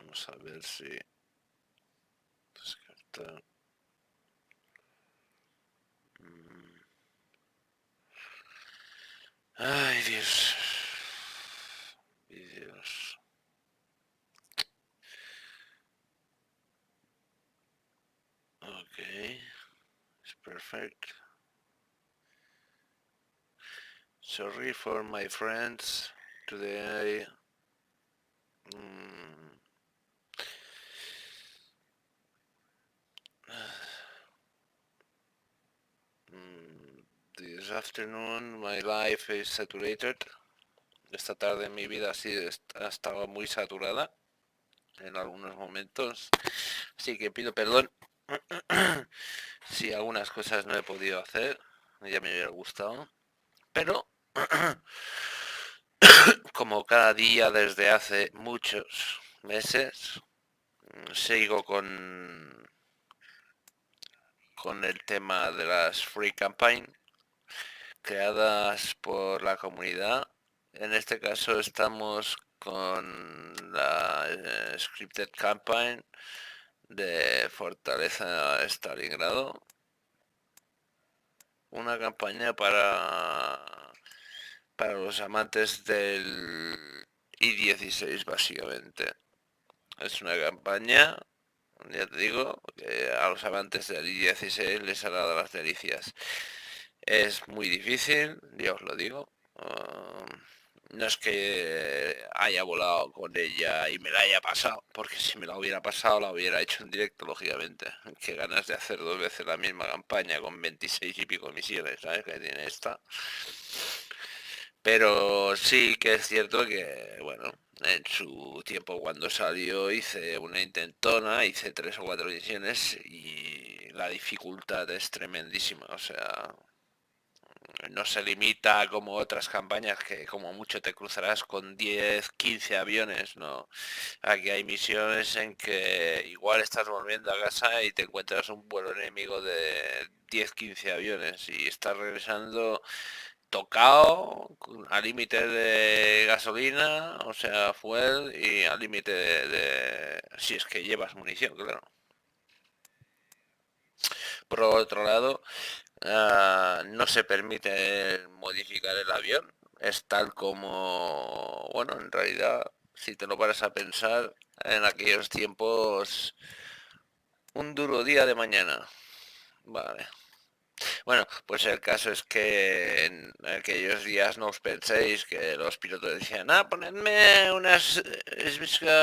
Vamos a ver si descartar. Ay, Dios. Vídeos. Okay, it's perfect. Sorry for my friends. Today this afternoon my life is saturated. Esta tarde mi vida ha estado muy saturada en algunos momentos, así que pido perdón si algunas cosas no he podido hacer, ya me hubiera gustado, pero como cada día desde hace muchos meses sigo con el tema de las free campaign creadas por la comunidad. En este caso estamos con la scripted campaign de Fortaleza Stalingrado, una campaña para los amantes del I-16 básicamente. Es una campaña, ya te digo, que a los amantes del I-16 les ha dado las delicias. Es muy difícil, ya os lo digo. No es que haya volado con ella y me la haya pasado, porque si me la hubiera pasado la hubiera hecho en directo, lógicamente. Qué ganas de hacer 2 veces la misma campaña con 26 y pico misiones, ¿sabes? Que tiene esta. Pero sí que es cierto que, bueno, en su tiempo cuando salió hice una intentona, hice 3 o 4 misiones y la dificultad es tremendísima, o sea, no se limita como otras campañas que como mucho te cruzarás con 10, 15 aviones, no. Aquí hay misiones en que igual estás volviendo a casa y te encuentras un vuelo enemigo de 10, 15 aviones y estás regresando tocado, al límite de gasolina, o sea, fuel y al límite si es que llevas munición, claro. Por otro lado, no se permite modificar el avión. Es tal como, bueno, en realidad, si te lo paras a pensar, en aquellos tiempos, un duro día de mañana. Vale. Bueno, pues el caso es que en aquellos días no os penséis que los pilotos decían, ponedme unas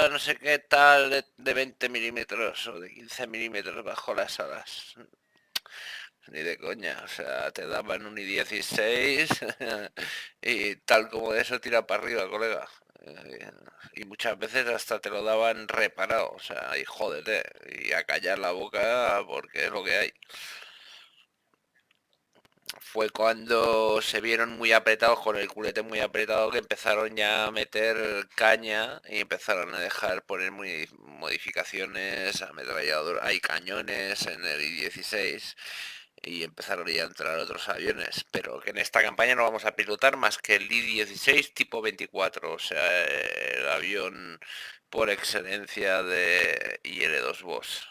no sé qué tal de 20 milímetros o de 15 milímetros bajo las alas. Ni de coña, o sea, te daban un I-16 y tal como eso tira para arriba, colega. Y muchas veces hasta te lo daban reparado, o sea, y jódete, y a callar la boca porque es lo que hay. Fue cuando se vieron muy apretados, con el culete muy apretado, que empezaron ya a meter caña y empezaron a dejar poner muy modificaciones, ametrallador, hay cañones en el I-16 y empezaron ya a entrar otros aviones, pero que en esta campaña no vamos a pilotar más que el I-16 tipo 24, o sea, el avión por excelencia de IL-2 Boss.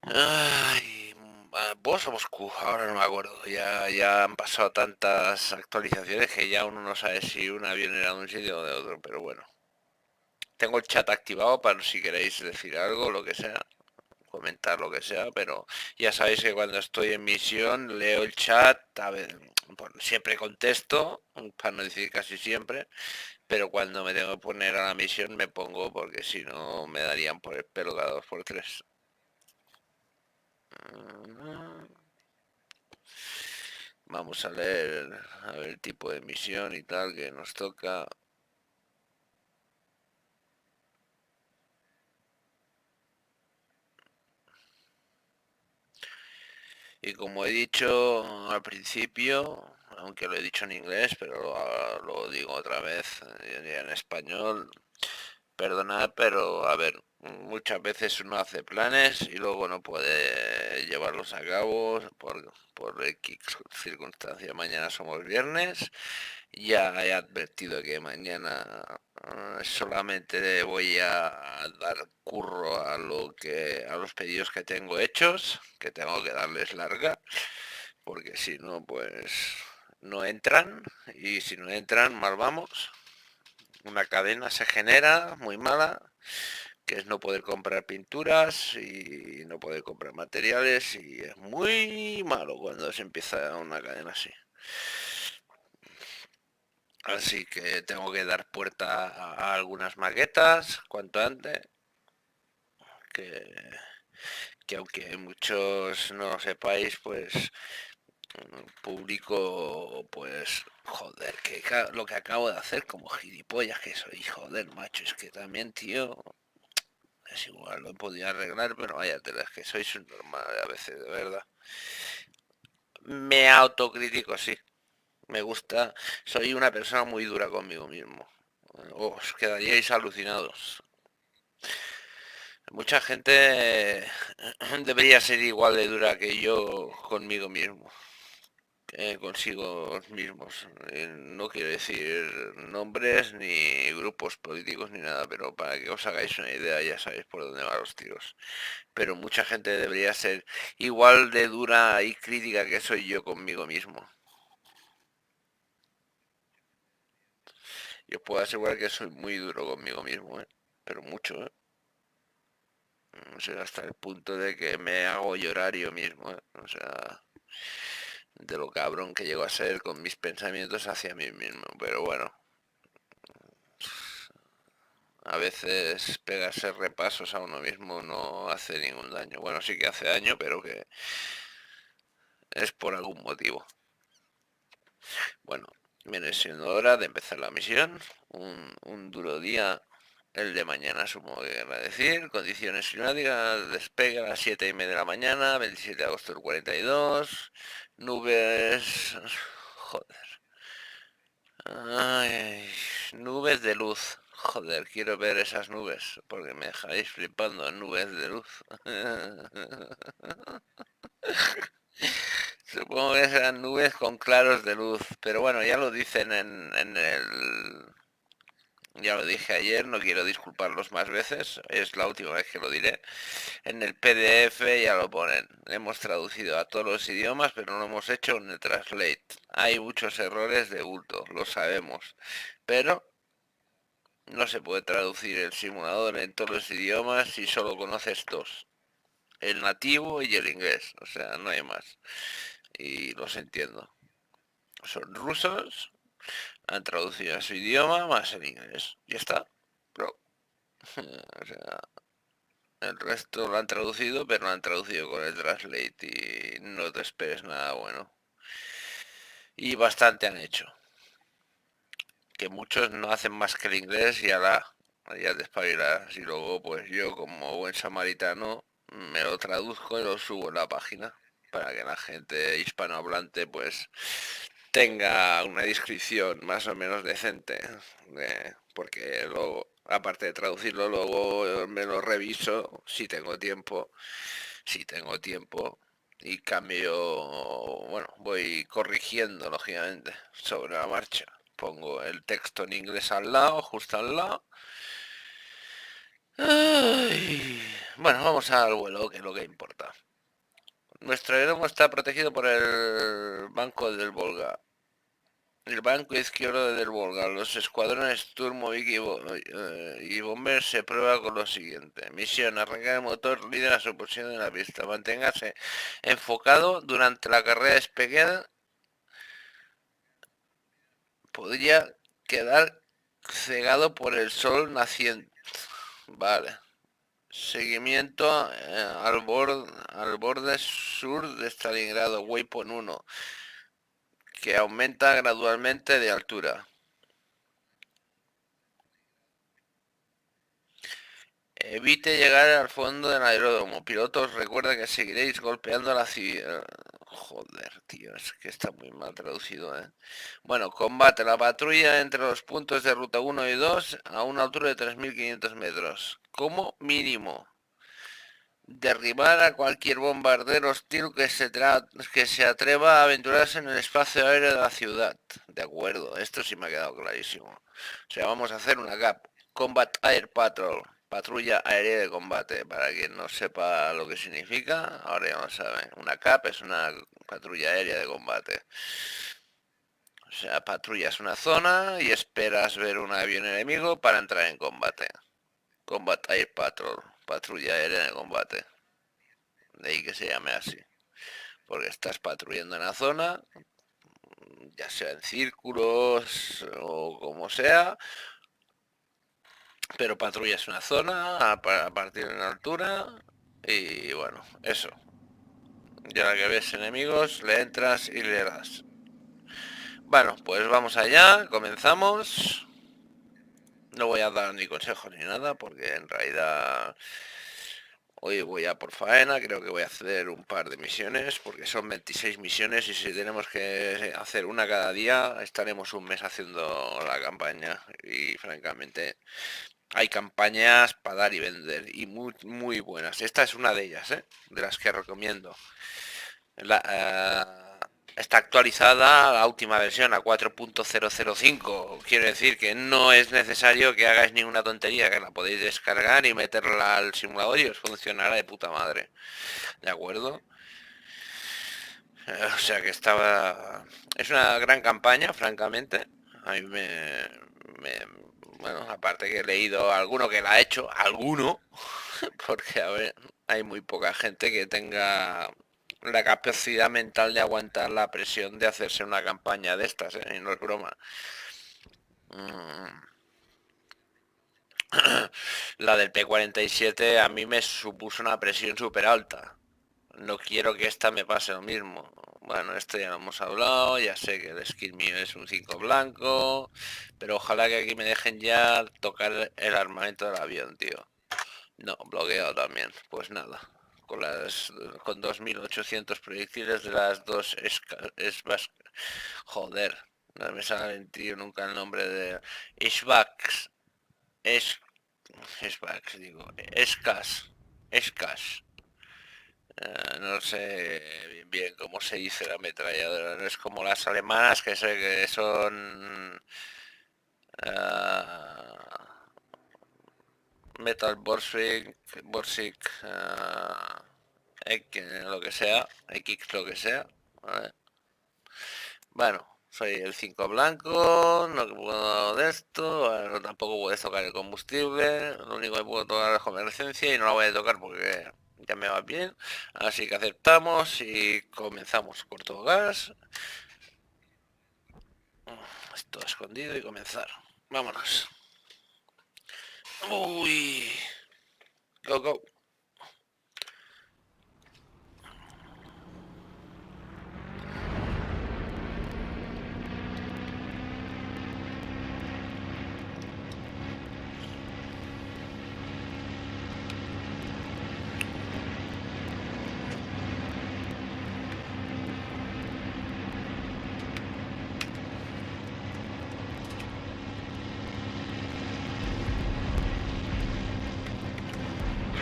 Ay, vos o Moscú, ahora no me acuerdo. Ya han pasado tantas actualizaciones que ya uno no sabe si un avión era de un sitio o de otro, pero bueno. Tengo el chat activado para si queréis decir algo, lo que sea, comentar lo que sea, pero ya sabéis que cuando estoy en misión leo el chat, a ver, bueno, siempre contesto, para no decir casi siempre, pero cuando me tengo que poner a la misión me pongo porque si no me darían por el pelo cada 2 por 3. Vamos a leer a ver el tipo de misión y tal que nos toca. Y como he dicho al principio, aunque lo he dicho en inglés, pero lo digo otra vez en español, perdonad, pero a ver, muchas veces uno hace planes y luego no puede llevarlos a cabo por X circunstancia. Mañana somos viernes Ya he advertido que mañana solamente voy a dar curro a los pedidos que tengo hechos, que tengo que darles larga, porque si no, pues no entran, y si no entran, mal vamos. Una cadena se genera muy mala, que es no poder comprar pinturas y no poder comprar materiales, y es muy malo cuando se empieza una cadena así. Así que tengo que dar puerta a algunas maquetas cuanto antes, que, que aunque muchos no lo sepáis, pues publico, pues, joder, lo que acabo de hacer como gilipollas que soy, joder, macho, es que también, tío, es igual, lo he podido arreglar, pero vaya tela, es que soy subnormal a veces, de verdad. Me autocritico, sí, me gusta, soy una persona muy dura conmigo mismo. Os quedaríais alucinados. Mucha gente debería ser igual de dura que yo conmigo mismo, consigo mismos. No quiero decir nombres ni grupos políticos ni nada, pero para que os hagáis una idea ya sabéis por dónde van los tiros. Pero mucha gente debería ser igual de dura y crítica que soy yo conmigo mismo. Yo puedo asegurar que soy muy duro conmigo mismo, ¿eh? Pero mucho, ¿eh? O sea, hasta el punto de que me hago llorar yo mismo, ¿eh? O sea, de lo cabrón que llego a ser con mis pensamientos hacia mí mismo. Pero bueno, a veces pegarse repasos a uno mismo no hace ningún daño. Bueno, sí que hace daño, pero que es por algún motivo. Bueno, viene siendo hora de empezar la misión. Un duro día, el de mañana, supongo que querrá decir. Condiciones climáticas, despegue a las 7:30 de la mañana, 27 de agosto del 42. Nubes... Joder. Ay, nubes de luz. Joder, quiero ver esas nubes, porque me dejáis flipando en nubes de luz. Supongo que serán nubes con claros de luz, pero bueno, ya lo dicen en el... Ya lo dije ayer, no quiero disculparlos más veces, es la última vez que lo diré. En el PDF ya lo ponen. Hemos traducido a todos los idiomas, pero no lo hemos hecho en el Translate. Hay muchos errores de bulto, lo sabemos. Pero no se puede traducir el simulador en todos los idiomas si solo conoces dos, el nativo y el inglés, o sea, no hay más. Y los entiendo. Son rusos, han traducido a su idioma más el inglés. Ya está. Pero, o sea, el resto lo han traducido, pero lo han traducido con el Translate y no te esperes nada bueno. Y bastante han hecho. Que muchos no hacen más que el inglés y ya te espabilarás. Y luego, pues yo, como buen samaritano, me lo traduzco y lo subo en la página para que la gente hispanohablante, pues, tenga una descripción más o menos decente. Porque luego, aparte de traducirlo, luego me lo reviso si tengo tiempo. Si tengo tiempo. Y cambio, bueno, voy corrigiendo, lógicamente, sobre la marcha. Pongo el texto en inglés al lado, justo al lado. Ay, bueno, vamos al vuelo, que es lo que importa. Nuestro aeródromo está protegido por el Banco del Volga. El banco izquierdo del Volga. Los escuadrones Turmovik y Bomber se prueba con lo siguiente. Misión: arrancar el motor, lidera su posición en la pista. Manténgase enfocado durante la carrera despegada. Podría quedar cegado por el sol naciente. Vale. Seguimiento al borde sur de Stalingrado, Waypoint 1, que aumenta gradualmente de altura. Evite llegar al fondo del aeródromo. Pilotos, recuerda que seguiréis golpeando la ciudad. Joder, tío, es que está muy mal traducido, ¿eh? Bueno, combate la patrulla entre los puntos de ruta 1 y 2 a una altura de 3.500 metros. Como mínimo. derribar a cualquier bombardero hostil que se atreva a aventurarse en el espacio aéreo de la ciudad. De acuerdo, esto sí me ha quedado clarísimo. O sea, vamos a hacer una CAP, Combat Air Patrol, patrulla aérea de combate. Para quien no sepa lo que significa, ahora ya lo saben. Una CAP es una patrulla aérea de combate. O sea, patrullas una zona y esperas ver un avión enemigo para entrar en combate. Combat Air Patrol, patrulla aérea de combate. De ahí que se llame así. Porque estás patrullando en la zona, ya sea en círculos o como sea, pero patrullas una zona a partir de una altura y bueno, eso. Y ahora que ves enemigos, le entras y le das. Bueno, pues vamos allá, comenzamos. No voy a dar ni consejos ni nada porque en realidad hoy voy a por faena, creo que voy a hacer un par de misiones porque son 26 misiones y si tenemos que hacer una cada día estaremos un mes haciendo la campaña y francamente hay campañas para dar y vender y muy, muy buenas. Esta es una de ellas, de las que recomiendo. Está actualizada la última versión a 4.005. Quiero decir que no es necesario que hagáis ninguna tontería, que la podéis descargar y meterla al simulador y os funcionará de puta madre. ¿De acuerdo? O sea que estaba... Es una gran campaña, francamente. A mí bueno, aparte que he leído alguno que la ha hecho, alguno, porque a ver, hay muy poca gente que tenga la capacidad mental de aguantar la presión de hacerse una campaña de estas, y no es broma. La del P-47 a mí me supuso una presión súper alta. No quiero que esta me pase lo mismo. Bueno, esto ya lo hemos hablado, ya sé que el skill mío es un 5 blanco, pero ojalá que aquí me dejen ya tocar el armamento del avión, tío. No, bloqueado también. Pues nada. Con 2800 proyectiles de las dos joder, no me sale el tío nunca el nombre de Ishbaks. Es Ishbaks, digo. Escas. No sé bien cómo se dice la ametralladora. No es como las alemanas que sé que son Metal Borsig, lo que sea, X lo que sea, ¿vale? Bueno, soy el 5 blanco, no puedo de esto, bueno, tampoco puedo tocar el combustible, lo único que puedo tocar es emergencia y no la voy a tocar porque ya me va bien, así que aceptamos y comenzamos. Corto gas, esto escondido y comenzar. Vámonos. Uy, go, go.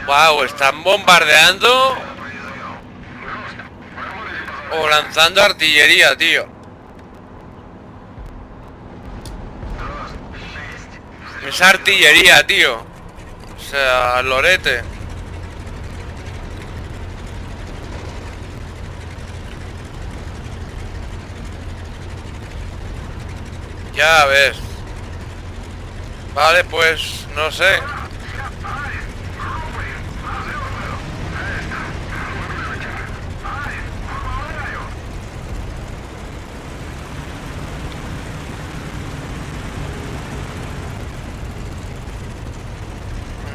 Wow, están bombardeando o lanzando artillería, tío. Es artillería, tío. O sea, lorete. Ya ves. Vale, pues no sé.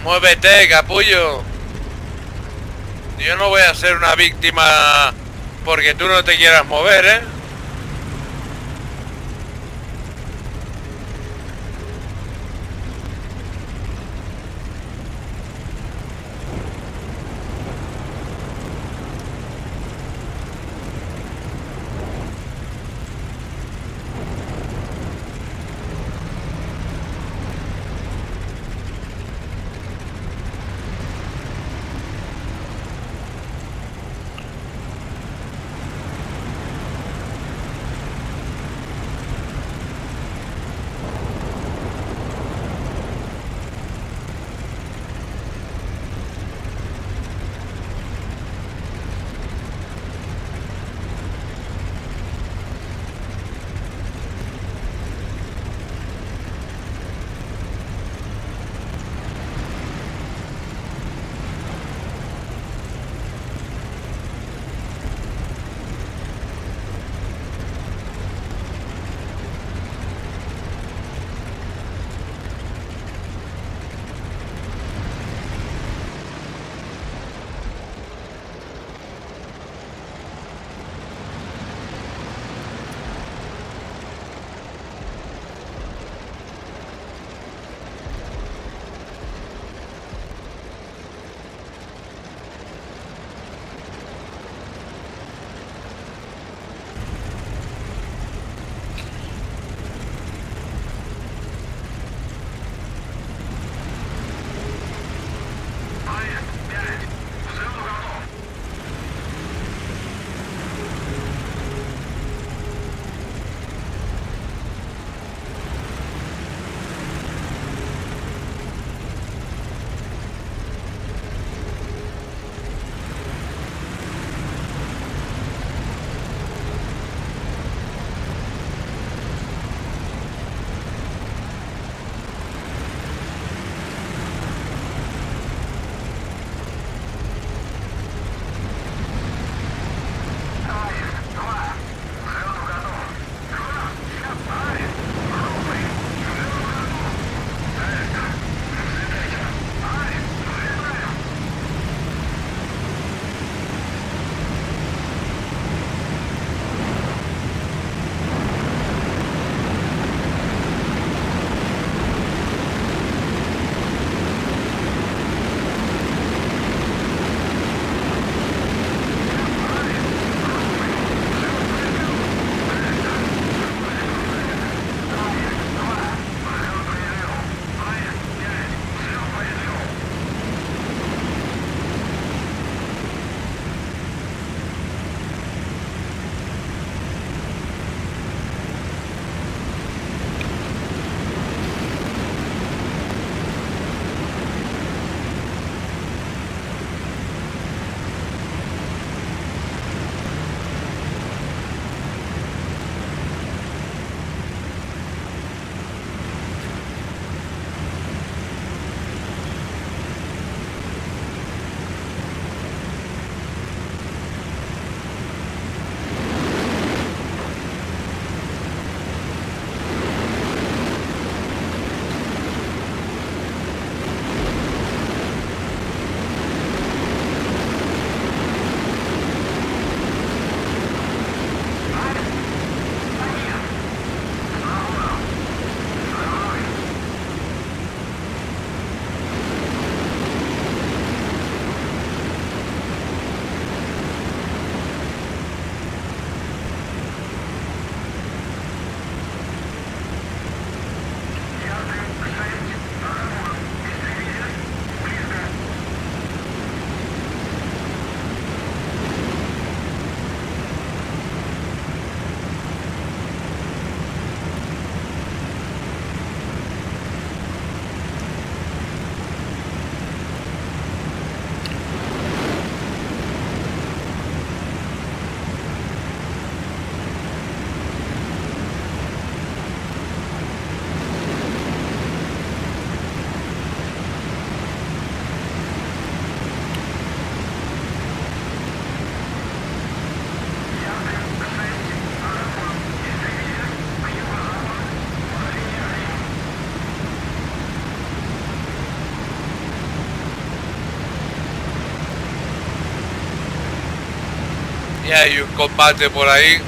Muévete, capullo. Yo no voy a ser una víctima porque tú no te quieras mover, ¿eh? Y hay un combate por ahí.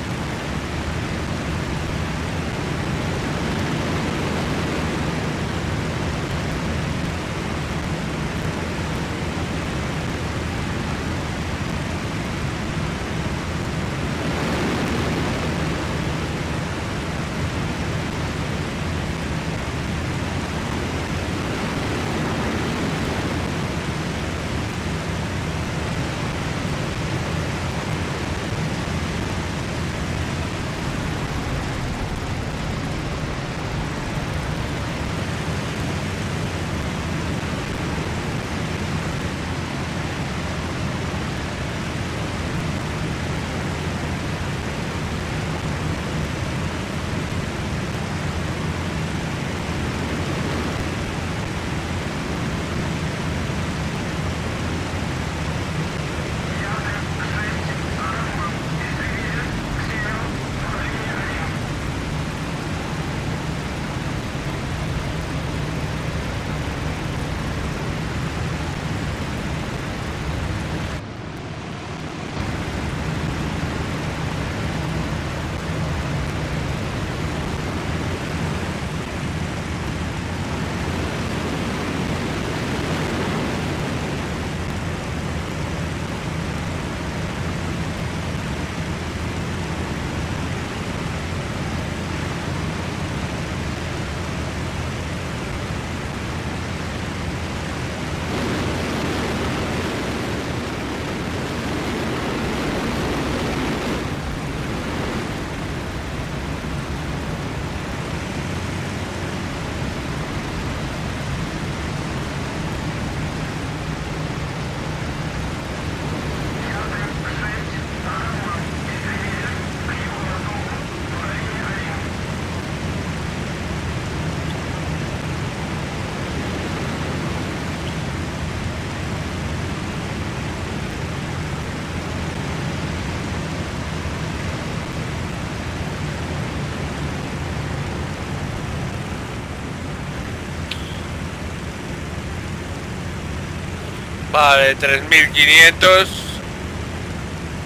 Vale, 3500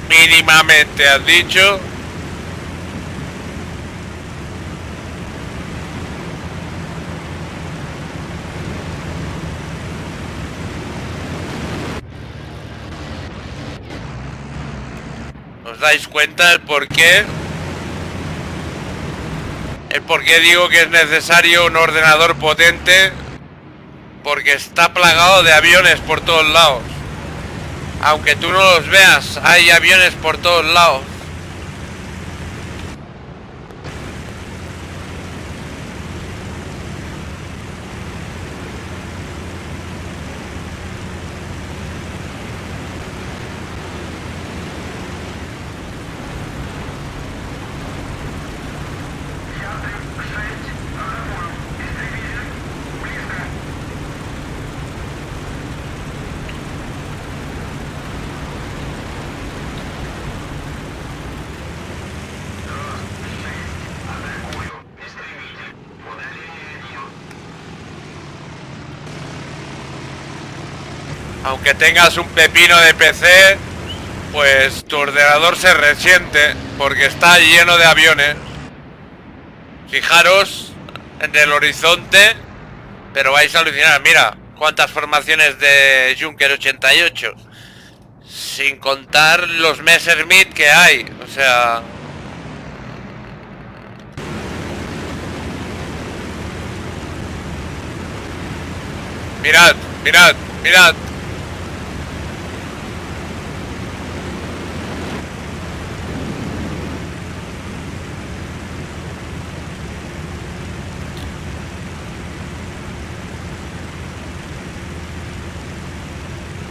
mínimamente has dicho. ¿Os dais cuenta el por qué? El por qué digo que es necesario un ordenador potente. Porque está plagado de aviones por todos lados. Aunque tú no los veas, hay aviones por todos lados. Aunque tengas un pepino de PC, pues tu ordenador se resiente porque está lleno de aviones. Fijaros en el horizonte, pero vais a alucinar. Mira cuántas formaciones de Junker 88, sin contar los Messerschmitt que hay. O sea, mirad, mirad, mirad.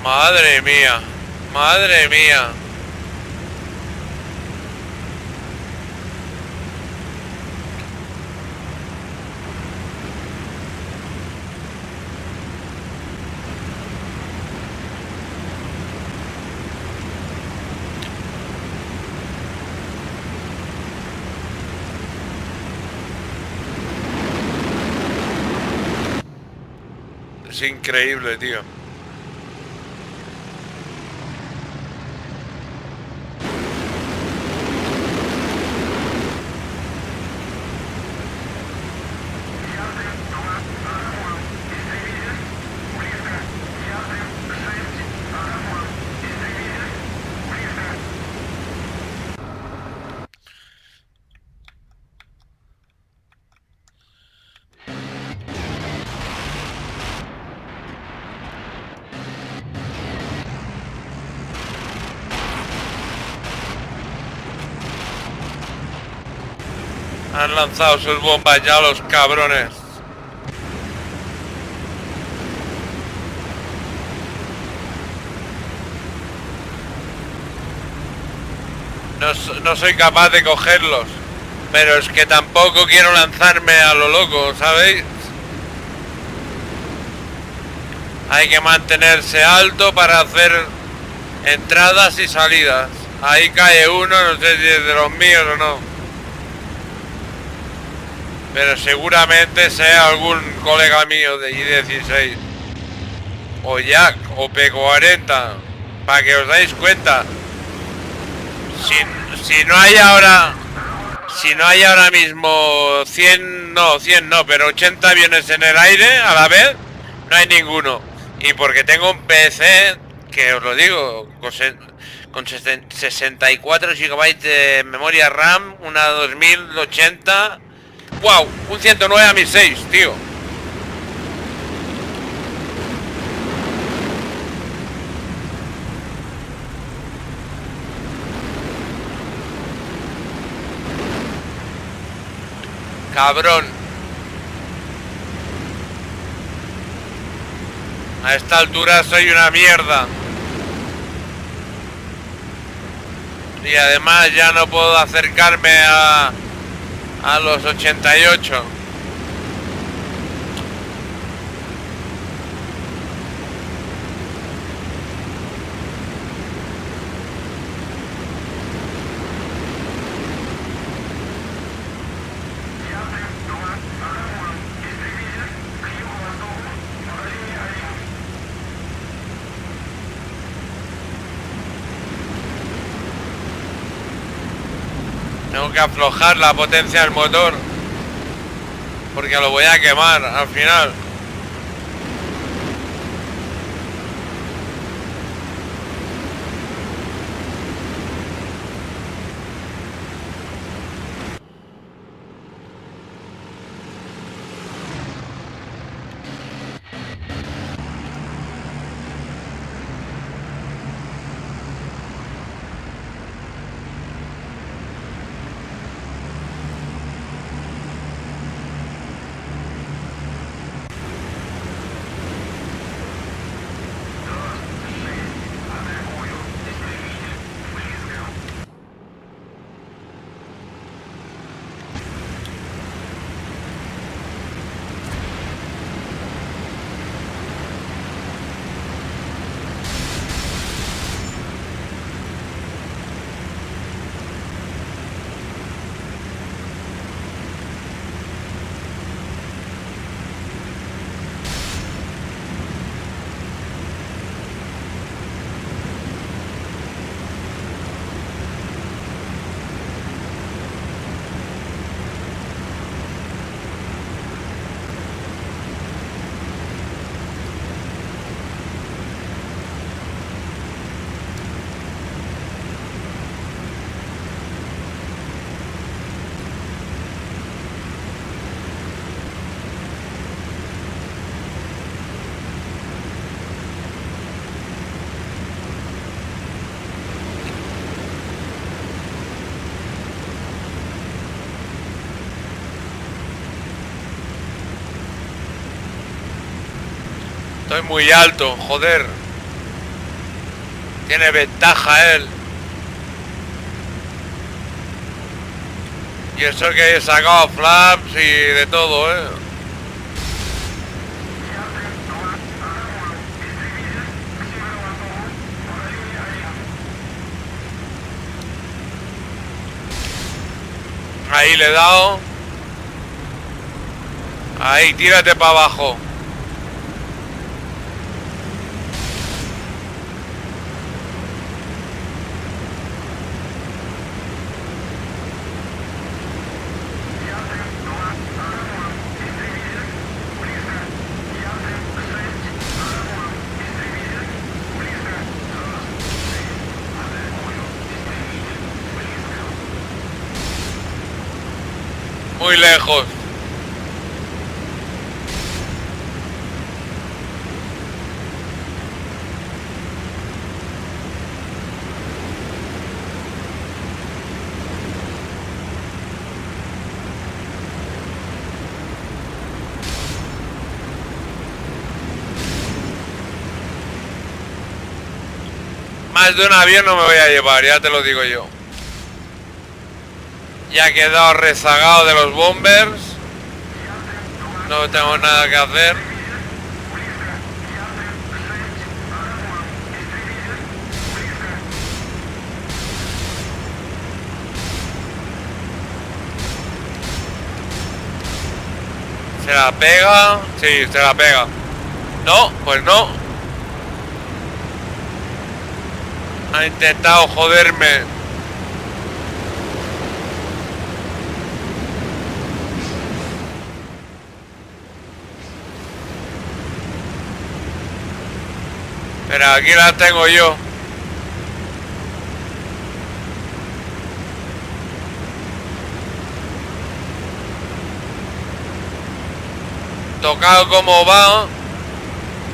Madre mía, madre mía. Es increíble, tío. Han lanzado sus bombas ya los cabrones. No soy capaz de cogerlos. Pero es que tampoco quiero lanzarme a lo loco, ¿sabéis? Hay que mantenerse alto para hacer entradas y salidas. Ahí cae uno, no sé si es de los míos o no. Pero seguramente sea algún colega mío de I-16. O Jack, o P-40. Para que os dais cuenta. Si no hay ahora... Si no hay ahora mismo 100 no, pero 80 aviones en el aire a la vez, no hay ninguno. Y porque tengo un PC, que os lo digo, con 64 GB de memoria RAM, una 2080... ¡Wow! Un 109 a 1006, tío. Cabrón. A esta altura soy una mierda. Y además ya no puedo acercarme a los 88. Tengo que aflojar la potencia del motor porque lo voy a quemar al final. Estoy muy alto, joder. Tiene ventaja él. Y eso que he sacado flaps y de todo, Ahí le he dado. Ahí, tírate para abajo. Muy lejos. Más de un avión no me voy a llevar, ya te lo digo yo. Ya he quedado rezagado de los bombers. No tengo nada que hacer. ¿Se la pega? Sí, se la pega. No, pues no. Ha intentado joderme. Pero aquí la tengo yo. Tocado como va.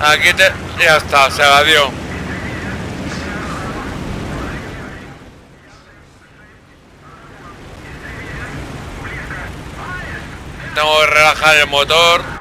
Aquí te... Ya está, se la dio. Tengo que relajar el motor.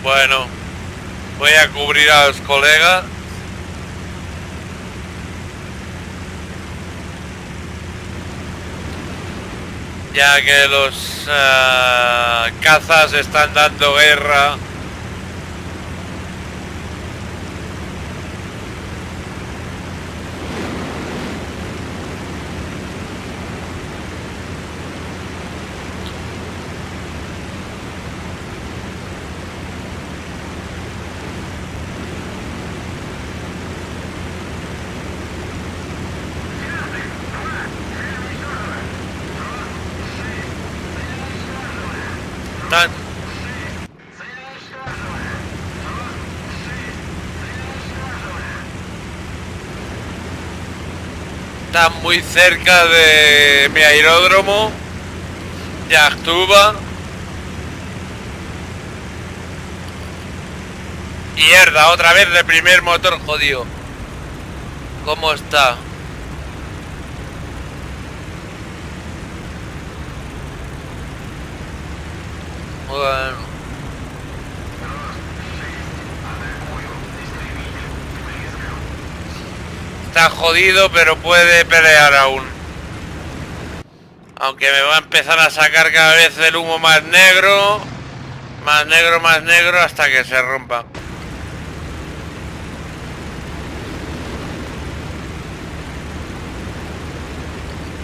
Bueno, voy a cubrir a los colegas. Ya que los cazas están dando guerra. Están, están muy cerca de mi aeródromo de Actuba. Mierda, otra vez de primer motor jodido. ¿Cómo está? Bueno. Está jodido, pero puede pelear aún. Aunque me va a empezar a sacar cada vez el humo más negro. Más negro hasta que se rompa.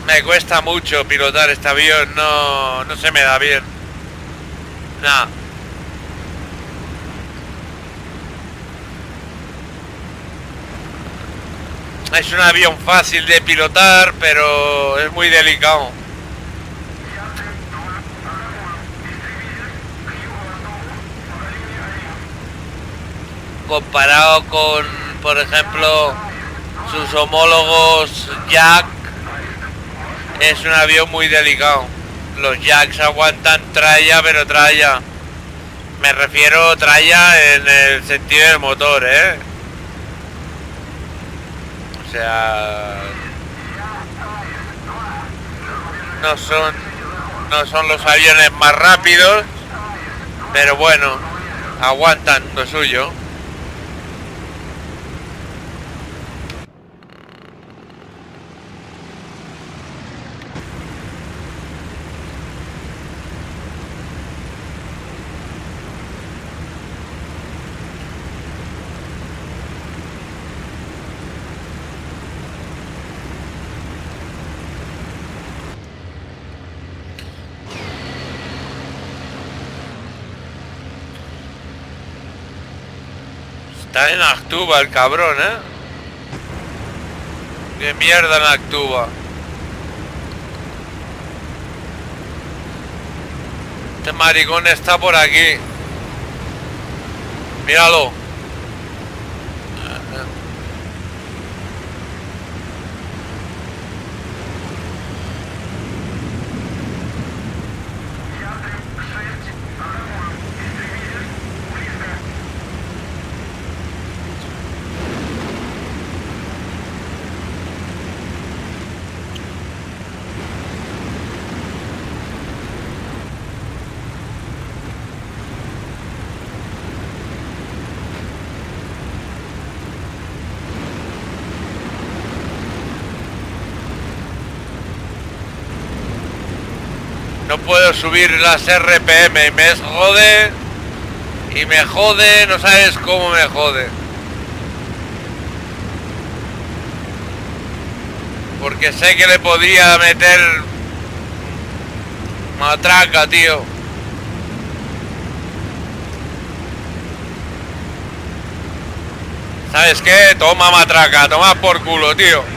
Me cuesta mucho pilotar este avión, no se me da bien. Nah. Es un avión fácil de pilotar, pero es muy delicado. Comparado con, por ejemplo, sus homólogos Jack, es un avión muy delicado. Los jacks aguantan tralla, pero tralla. Me refiero tralla en el sentido del motor, ¿eh? O sea... No son los aviones más rápidos, pero bueno, aguantan lo suyo. Está en Actuba el cabrón, ¿eh? ¡Qué mierda en Actuba! Este maricón está por aquí. Míralo. No puedo subir las RPM y me jode. Y me jode, no sabes cómo me jode. Porque sé que le podría meter matraca, tío. ¿Sabes qué? Toma matraca, toma por culo, tío.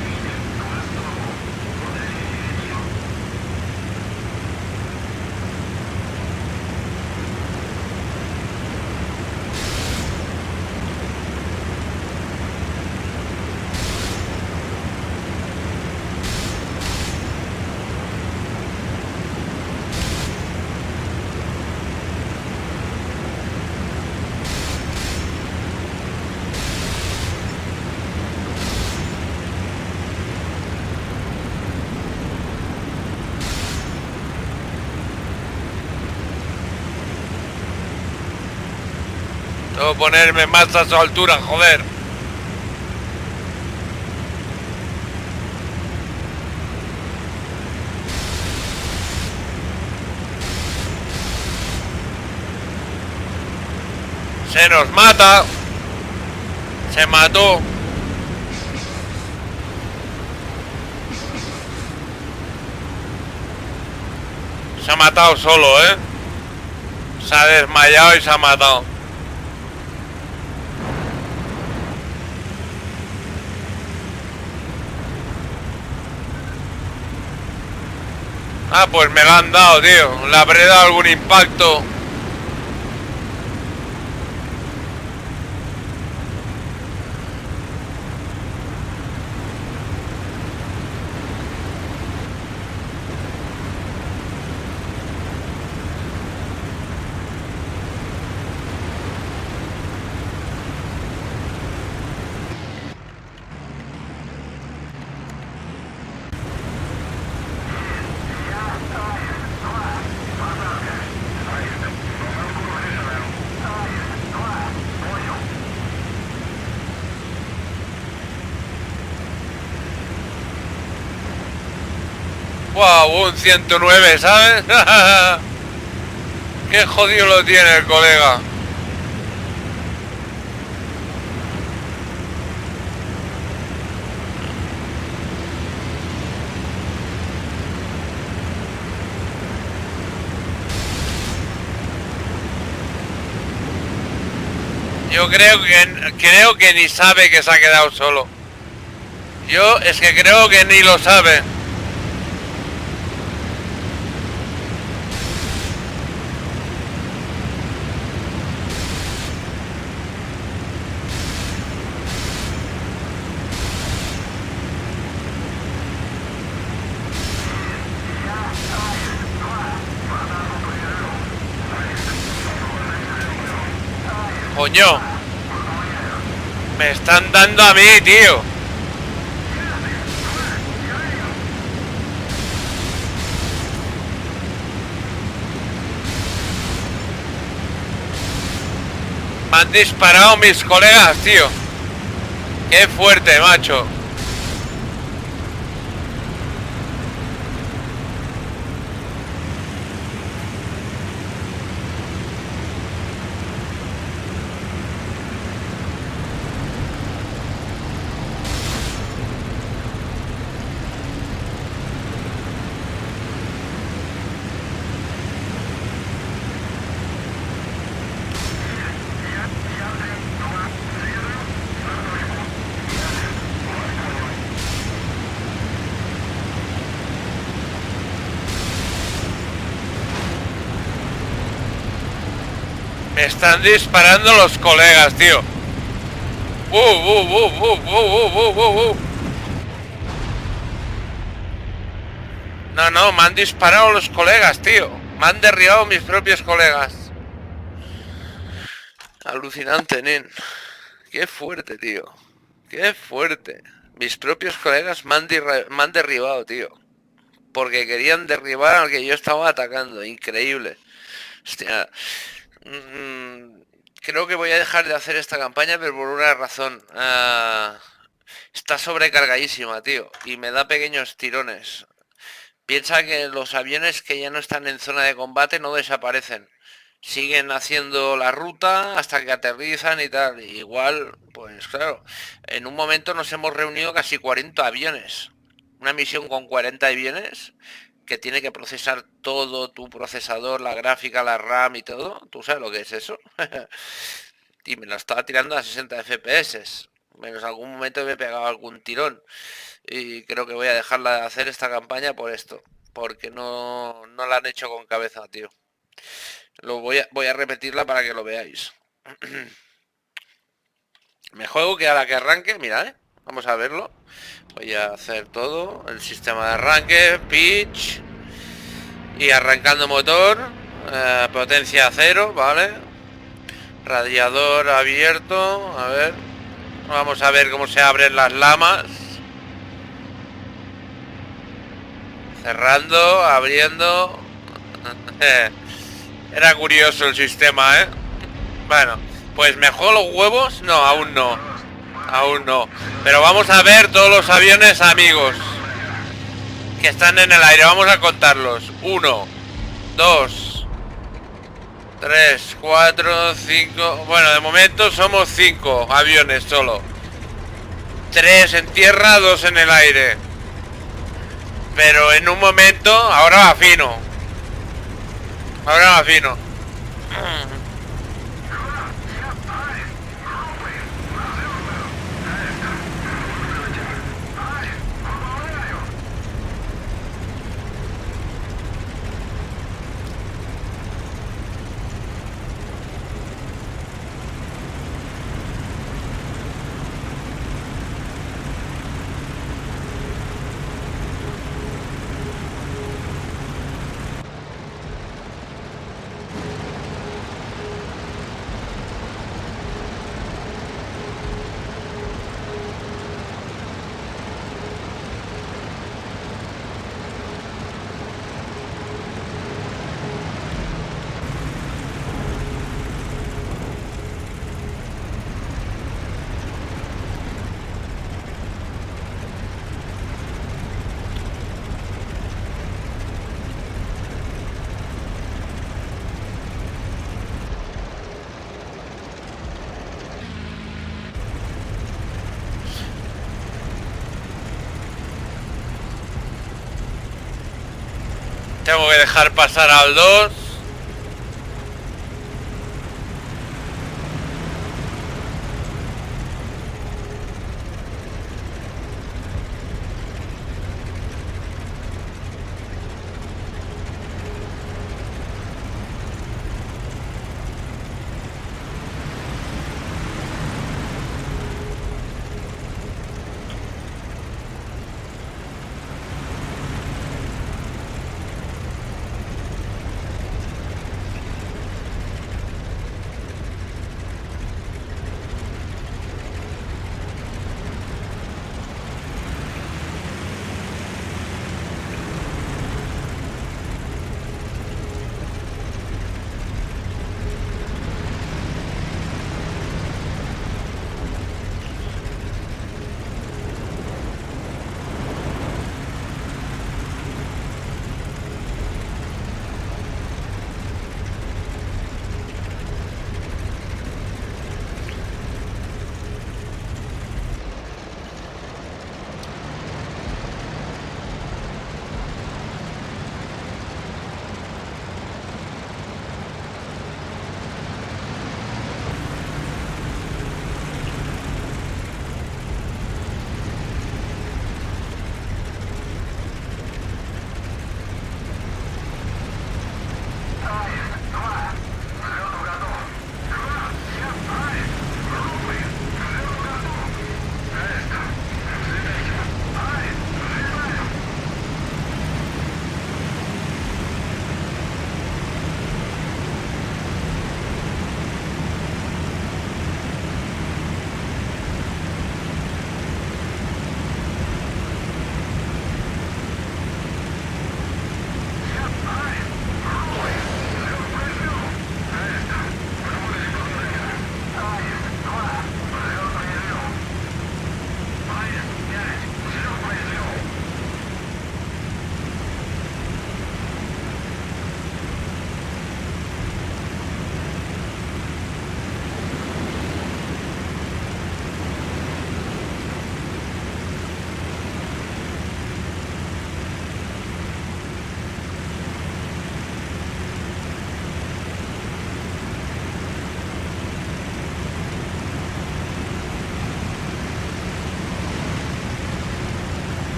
Tengo que ponerme más a su altura, joder. Se nos mata. Se mató. Se ha matado solo, ¿eh? Se ha desmayado y se ha matado. Ah, pues me lo han dado, tío. Le habré dado algún impacto. Wow, un 109, ¿sabes? Qué jodido lo tiene el colega. Yo creo que ni sabe que se ha quedado solo. Yo es que creo que ni lo sabe. Coño. Me están dando a mí, tío. Me han disparado mis colegas, tío. Qué fuerte, macho. Me están disparando los colegas, tío. No, me han disparado los colegas, tío. Me han derribado mis propios colegas. Alucinante, nen. Qué fuerte, tío. Qué fuerte. Mis propios colegas me han derribado, tío. Porque querían derribar al que yo estaba atacando. Increíble. Hostia. Creo que voy a dejar de hacer esta campaña, pero por una razón. Está sobrecargadísima, tío. Y me da pequeños tirones. Piensa que los aviones que ya no están en zona de combate no desaparecen. Siguen haciendo la ruta hasta que aterrizan y tal. Igual, pues claro, en un momento nos hemos reunido casi 40 aviones. Una misión con 40 aviones que tiene que procesar todo tu procesador, la gráfica, la RAM y todo. ¿Tú sabes lo que es eso? Y me lo estaba tirando a 60 FPS. Menos algún momento me he pegado algún tirón. Y creo que voy a dejarla de hacer esta campaña por esto. Porque no la han hecho con cabeza, tío. Voy a repetirla para que lo veáis. Me juego que a la que arranque, mira, vamos a verlo. Voy a hacer todo, el sistema de arranque, pitch. Y arrancando motor, potencia 0, ¿vale? Radiador abierto, a ver. Vamos a ver cómo se abren las lamas. Cerrando, abriendo. Era curioso el sistema, ¿eh? Bueno, pues mejor los huevos. No, aún no. Aún no. Pero vamos a ver todos los aviones, amigos, que están en el aire. Vamos a contarlos. 1, 2, 3, 4, 5. Bueno, de momento somos 5 aviones solo. 3 en tierra, 2 en el aire. Pero en un momento, ahora va fino. Ahora va fino. Tengo que dejar pasar al 2.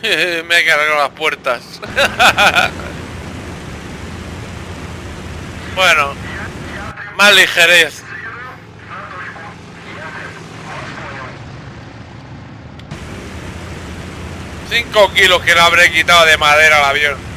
Me he cargado las puertas. Bueno, más ligerez. $5 kilos que le habré quitado de madera al avión.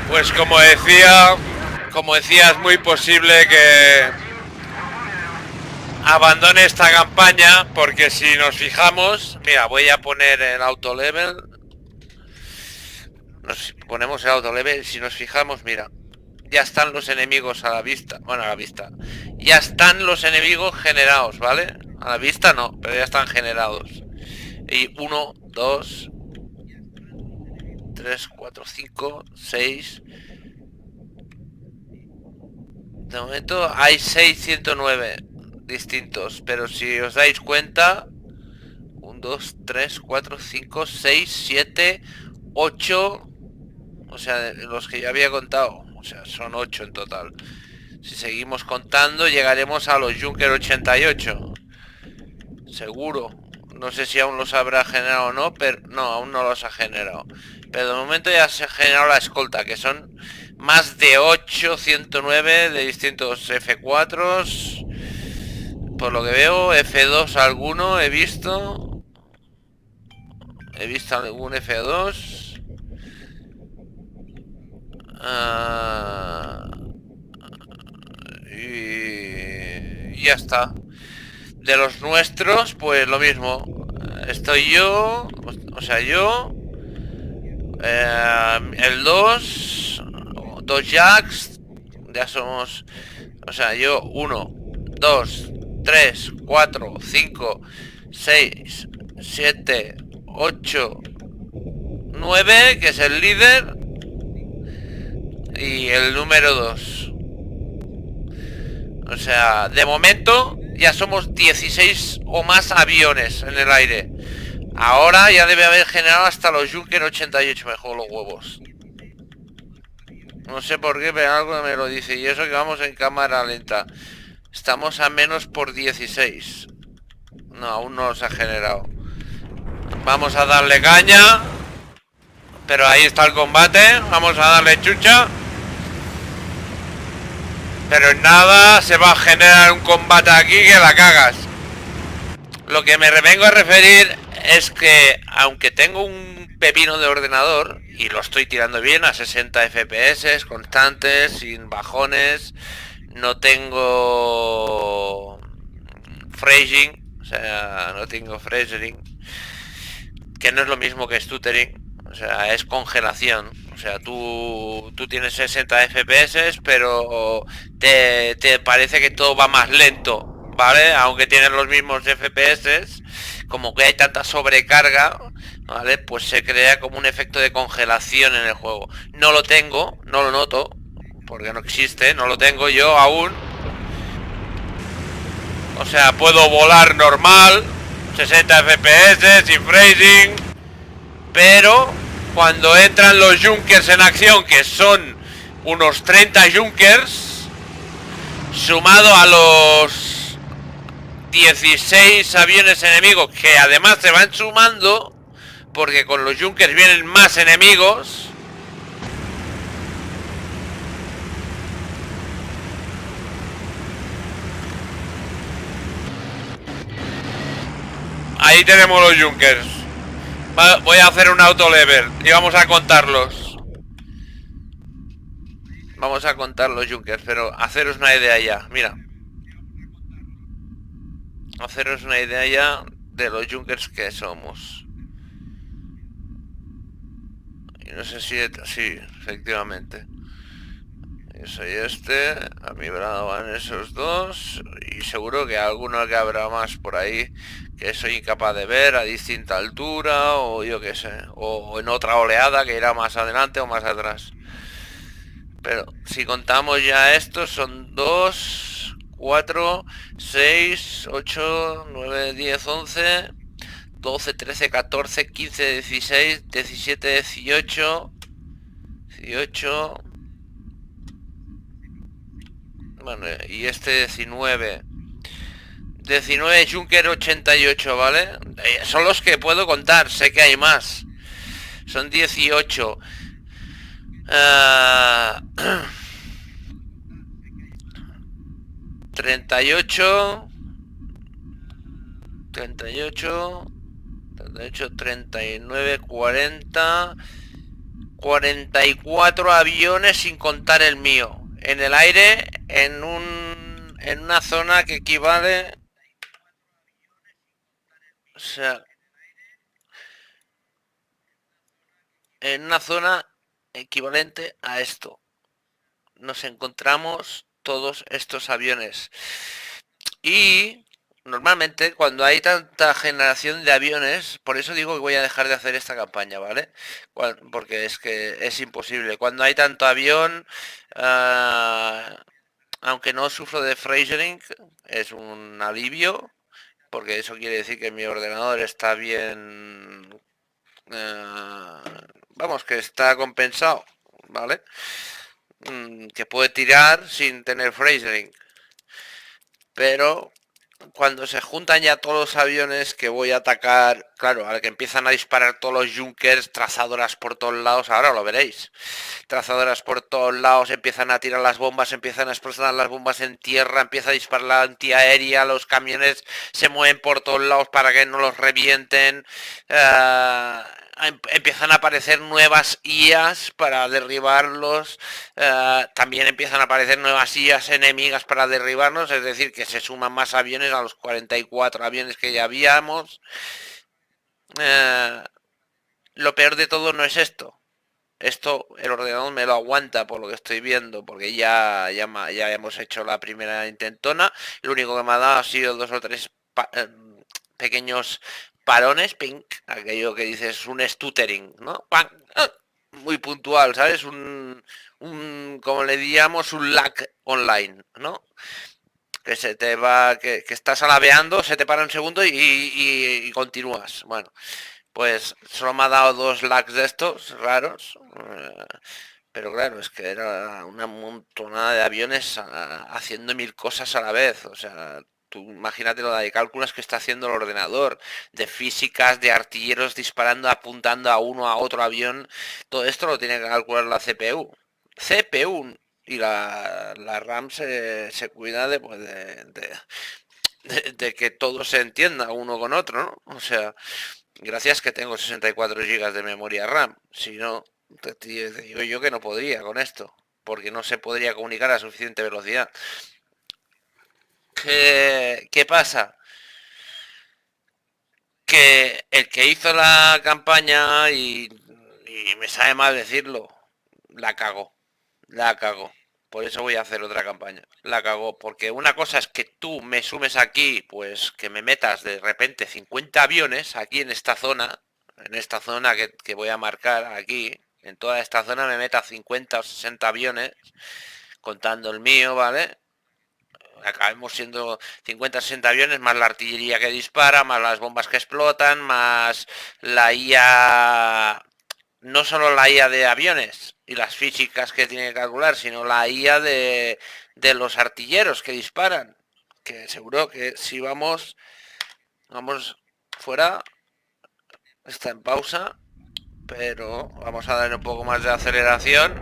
Pues como decía, es muy posible que abandone esta campaña, porque si nos fijamos, mira, voy a poner el auto level. Nos ponemos el auto level, si nos fijamos, mira, ya están los enemigos a la vista. Bueno, a la vista. Ya están los enemigos generados, ¿vale? A la vista no, pero ya están generados. Y 1, 2, 3, 4, 5, 6. De momento hay 609 distintos, pero si os dais cuenta, 1, 2, 3, 4, 5, 6, 7, 8, o sea, los que ya había contado, o sea, son 8 en total. Si seguimos contando, llegaremos a los Junker 88, seguro. No sé si aún los habrá generado o no, pero no, aún no los ha generado. Pero de momento ya se ha generado la escolta, que son más de 809 de distintos F4s. Por lo que veo, F2 alguno he visto. He visto algún F2. Y ya está. De los nuestros, pues lo mismo. Estoy yo, o sea, yo, el 2 Jacks, ya somos, o sea, yo 1, 2, 3, 4, 5, 6, 7, 8, 9, que es el líder, y el número 2. O sea, de momento ya somos 16 o más aviones en el aire. Ahora ya debe haber generado hasta los Junker 88, me juego los huevos. No sé por qué, pero algo me lo dice. Y eso que vamos en cámara lenta. Estamos a menos por 16. No, aún no los ha generado. Vamos a darle caña. Pero ahí está el combate. Vamos a darle chucha. Pero en nada se va a generar un combate aquí que la cagas. Lo que me vengo a referir es que, aunque tengo un pepino de ordenador y lo estoy tirando bien a 60 FPS constantes, sin bajones, no tengo phrasing, o sea, no tengo phrasing, que no es lo mismo que stuttering, o sea, es congelación. O sea, tú tienes 60 FPS, pero te parece que todo va más lento, ¿vale? Aunque tienes los mismos FPS, como que hay tanta sobrecarga, ¿vale? Pues se crea como un efecto de congelación en el juego. No lo tengo, no lo noto, porque no existe, no lo tengo yo aún. O sea, puedo volar normal, 60 FPS, sin phrasing, pero cuando entran los Junkers en acción, que son unos 30 Junkers, sumado a los 16 aviones enemigos, que además se van sumando, porque con los Junkers vienen más enemigos. Ahí tenemos los Junkers. Voy a hacer un auto level y vamos a contarlos. Vamos a contar los Junkers, pero haceros una idea ya. Mira, haceros una idea ya de los Junkers que somos. Y no sé si... Sí, efectivamente. Yo soy este, a mi lado van esos dos, y seguro que alguno que habrá más por ahí que soy incapaz de ver a distinta altura, o yo qué sé, o en otra oleada que irá más adelante o más atrás. Pero si contamos ya estos, son 2, 4, 6, 8, 9, 10, 11, 12, 13, 14, 15, 16, 17, 18, 18, bueno, y este 19. 19 Junker 88, ¿vale? Son los que puedo contar, sé que hay más. Son 18. 38, 38, 38, 39, 40, 44 aviones sin contar el mío. En el aire, en una zona que equivale, o sea, en una zona equivalente a esto. Nos encontramos todos estos aviones. Y normalmente cuando hay tanta generación de aviones, por eso digo que voy a dejar de hacer esta campaña, ¿vale? Porque es que es imposible. Cuando hay tanto avión, aunque no sufro de Frasering, es un alivio, porque eso quiere decir que mi ordenador está bien, vamos, que está compensado, ¿vale? Que puede tirar sin tener Frasering. Pero cuando se juntan ya todos los aviones que voy a atacar, claro, al que empiezan a disparar todos los Junkers, trazadoras por todos lados, ahora lo veréis. Trazadoras por todos lados, empiezan a tirar las bombas, empiezan a explotar las bombas en tierra, empieza a disparar la antiaérea, los camiones se mueven por todos lados para que no los revienten. Empiezan a aparecer nuevas IAs para derribarlos, también empiezan a aparecer nuevas IAs enemigas para derribarnos, es decir, que se suman más aviones a los 44 aviones que ya habíamos. Eh, lo peor de todo no es esto. Esto el ordenador me lo aguanta por lo que estoy viendo, porque ya hemos hecho la primera intentona. Lo único que me ha dado ha sido dos o tres pequeños parones, pink, aquello que dices un stuttering, ¿no? ¡Pam! ¡Ah! Muy puntual, ¿sabes? Como le diríamos, un lag online, ¿no? Que se te va, que estás alabeando, se te para un segundo y continúas. Bueno, pues solo me ha dado dos lags de estos raros. Pero claro, es que era una montonada de aviones haciendo mil cosas a la vez. O sea, tú imagínate lo de cálculos que está haciendo el ordenador, de físicas, de artilleros disparando, apuntando a uno, a otro avión. Todo esto lo tiene que calcular la CPU. CPU. Y la RAM se cuida de, pues, de que todo se entienda uno con otro, ¿no? O sea, gracias que tengo 64 gigas de memoria RAM. Si no, te digo yo que no podría con esto, porque no se podría comunicar a suficiente velocidad. ¿Qué pasa? Que el que hizo la campaña, y me sabe mal decirlo, la cagó. La cagó. Por eso voy a hacer otra campaña. La cagó. Porque una cosa es que tú me sumes aquí, pues que me metas de repente 50 aviones aquí en esta zona. En esta zona que voy a marcar aquí. En toda esta zona me metas 50 o 60 aviones. Contando el mío, ¿vale? Acabemos siendo 50 o 60 aviones, más la artillería que dispara, más las bombas que explotan, más la IA, no solo la IA de aviones y las físicas que tiene que calcular, sino la IA de los artilleros que disparan. Que seguro que si vamos fuera, está en pausa, pero vamos a darle un poco más de aceleración.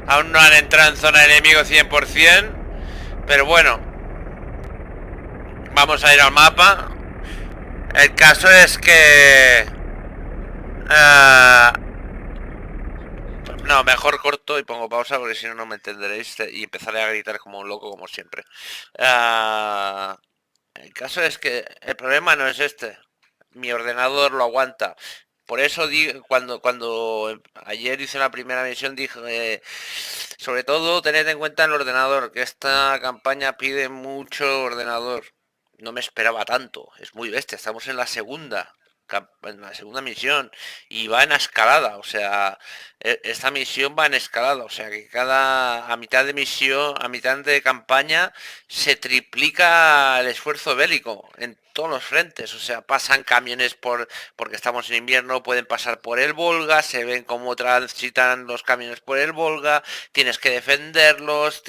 Aún no han entrado en zona enemigo 100%, pero bueno, vamos a ir al mapa. El caso es que... Uh, no, mejor corto y pongo pausa porque si no, no me entenderéis y empezaré a gritar como un loco como siempre. El caso es que el problema no es este. Mi ordenador lo aguanta. Por eso cuando ayer hice la primera misión dije, sobre todo tened en cuenta el ordenador, que esta campaña pide mucho ordenador. No me esperaba tanto, es muy bestia, estamos en la segunda misión y va en escalada, o sea, esta misión va en escalada, o sea que a mitad de misión, a mitad de campaña, se triplica el esfuerzo bélico en todos los frentes, o sea, pasan camiones porque estamos en invierno, pueden pasar por el Volga, se ven cómo transitan los camiones por el Volga, tienes que defender los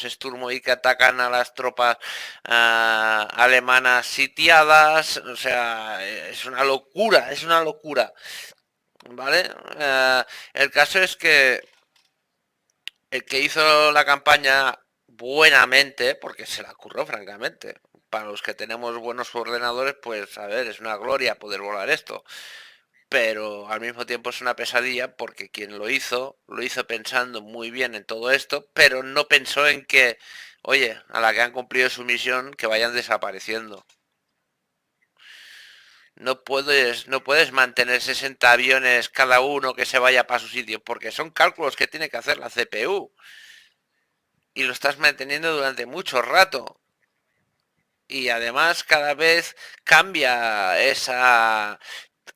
Sturmovik que atacan a las tropas alemanas sitiadas, o sea, es una locura, es una locura. ¿Vale? El caso es que el que hizo la campaña buenamente, porque se la curró francamente, para los que tenemos buenos ordenadores, pues a ver, es una gloria poder volar esto, pero al mismo tiempo es una pesadilla porque quien lo hizo pensando muy bien en todo esto, pero no pensó en que, oye, a la que han cumplido su misión, que vayan desapareciendo. No puedes mantener 60 aviones cada uno que se vaya para su sitio, porque son cálculos que tiene que hacer la CPU. Y lo estás manteniendo durante mucho rato. Y además cada vez cambia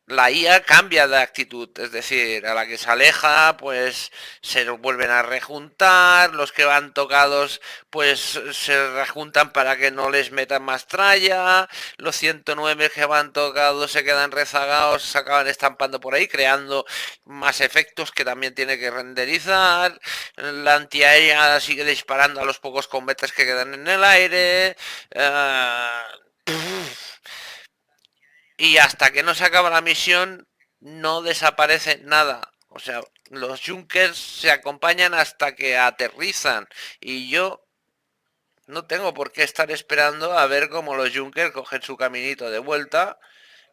la IA cambia de actitud, es decir, a la que se aleja, pues se vuelven a rejuntar, los que van tocados, pues se rejuntan para que no les metan más tralla, los 109 que van tocados se quedan rezagados, se acaban estampando por ahí, creando más efectos que también tiene que renderizar, la antiaérea sigue disparando a los pocos combates que quedan en el aire, y hasta que no se acaba la misión no desaparece nada. O sea, los Junkers se acompañan hasta que aterrizan y yo no tengo por qué estar esperando a ver cómo los Junkers cogen su caminito de vuelta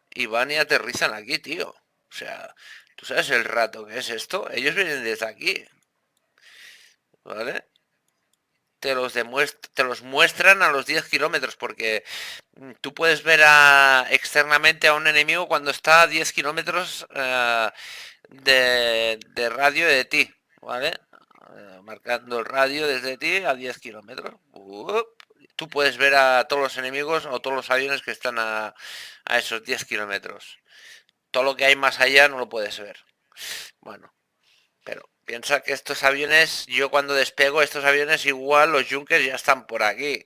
y van y aterrizan aquí, tío. O sea, ¿tú sabes el rato que es esto? Ellos vienen desde aquí, ¿vale? Te los muestran a los 10 kilómetros porque tú puedes ver externamente a un enemigo cuando está a 10 kilómetros de radio de ti, ¿vale? Marcando el radio desde ti a 10 kilómetros. Tú puedes ver a todos los enemigos o todos los aviones que están a esos 10 kilómetros. Todo lo que hay más allá no lo puedes ver. Bueno, pero piensa que estos aviones, yo cuando despego estos aviones, igual los Junkers ya están por aquí.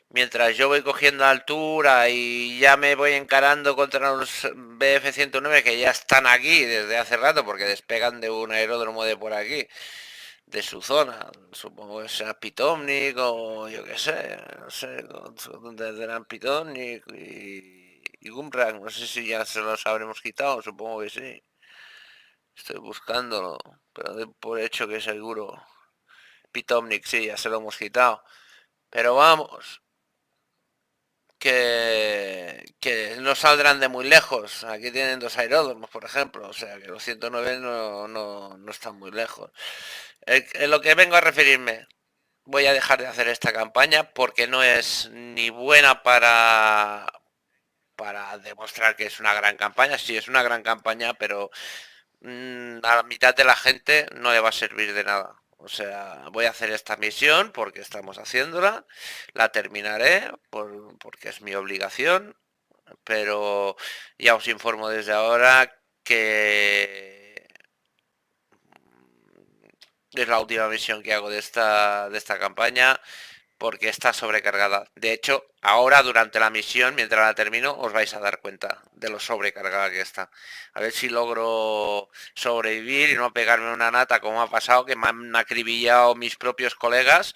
Mientras yo voy cogiendo altura y ya me voy encarando contra los BF-109 que ya están aquí desde hace rato porque despegan de un aeródromo de por aquí, de su zona. Supongo que sea Pitomnik o yo qué sé, no sé, dónde serán Pitomnik y Gumrang. No sé si ya se los habremos quitado, supongo que sí. Estoy buscándolo, pero de por hecho que seguro. Pitomnik sí, ya se lo hemos quitado. Pero vamos, que no saldrán de muy lejos. Aquí tienen dos aeródromos, por ejemplo. O sea que los 109 no están muy lejos. En lo que vengo a referirme, voy a dejar de hacer esta campaña porque no es ni buena para demostrar que es una gran campaña. Sí, es una gran campaña, pero a la mitad de la gente no le va a servir de nada. O sea, voy a hacer esta misión porque estamos haciéndola, la terminaré porque es mi obligación, pero ya os informo desde ahora que es la última misión que hago de esta campaña porque está sobrecargada. De hecho, ahora durante la misión, mientras la termino, os vais a dar cuenta de lo sobrecargada que está. A ver si logro sobrevivir y no pegarme una nata como ha pasado, que me han acribillado mis propios colegas.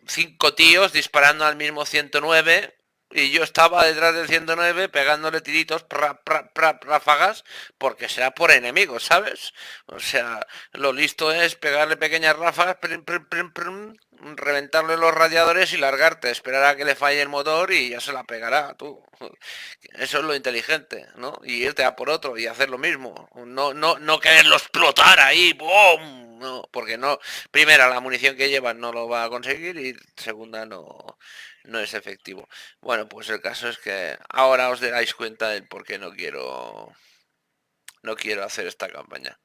5 tíos disparando al mismo 109 y yo estaba detrás del 109 pegándole tiritos, ráfagas, porque será por enemigos, ¿sabes? O sea, lo listo es pegarle pequeñas ráfagas, reventarle los radiadores y largarte, esperar a que le falle el motor y ya se la pegará, tú. Eso es lo inteligente, ¿no? Y irte a por otro y hacer lo mismo. No quererlo explotar ahí, ¡boom! No, porque no, primera, la munición que llevan no lo va a conseguir y segunda, no es efectivo. Bueno, pues el caso es que ahora os daréis cuenta del por qué no quiero hacer esta campaña.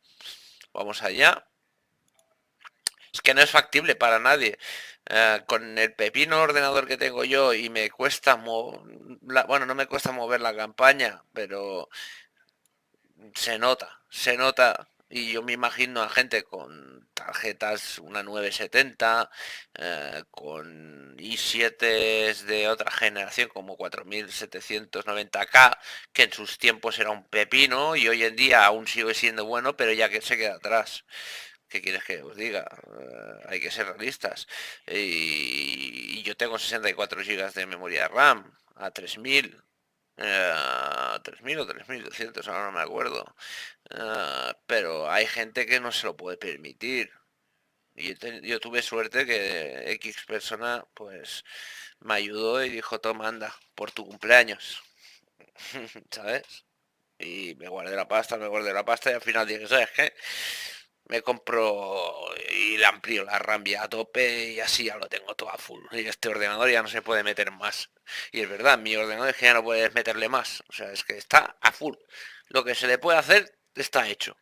Vamos allá. Es que no es factible para nadie. Con el pepino ordenador que tengo yo y me cuesta bueno, no me cuesta mover la campaña, pero se nota. Y yo me imagino a gente con tarjetas, una 970, con i7 de otra generación, como 4790K, que en sus tiempos era un pepino y hoy en día aún sigue siendo bueno, pero ya que se queda atrás. ¿Qué quieres que os diga? Hay que ser realistas. Y yo tengo 64 gigas de memoria RAM a 3000. 3000 o 3200, ahora no me acuerdo. Pero hay gente que no se lo puede permitir. Y yo tuve suerte que X persona pues me ayudó y dijo, toma, anda, por tu cumpleaños. ¿Sabes? Y me guardé la pasta y al final dije, ¿sabes qué? Me compro y le amplío la RAM ya a tope y así ya lo tengo todo a full. Y este ordenador ya no se puede meter más. Y es verdad, mi ordenador es que ya no puedes meterle más. O sea, es que está a full. Lo que se le puede hacer está hecho.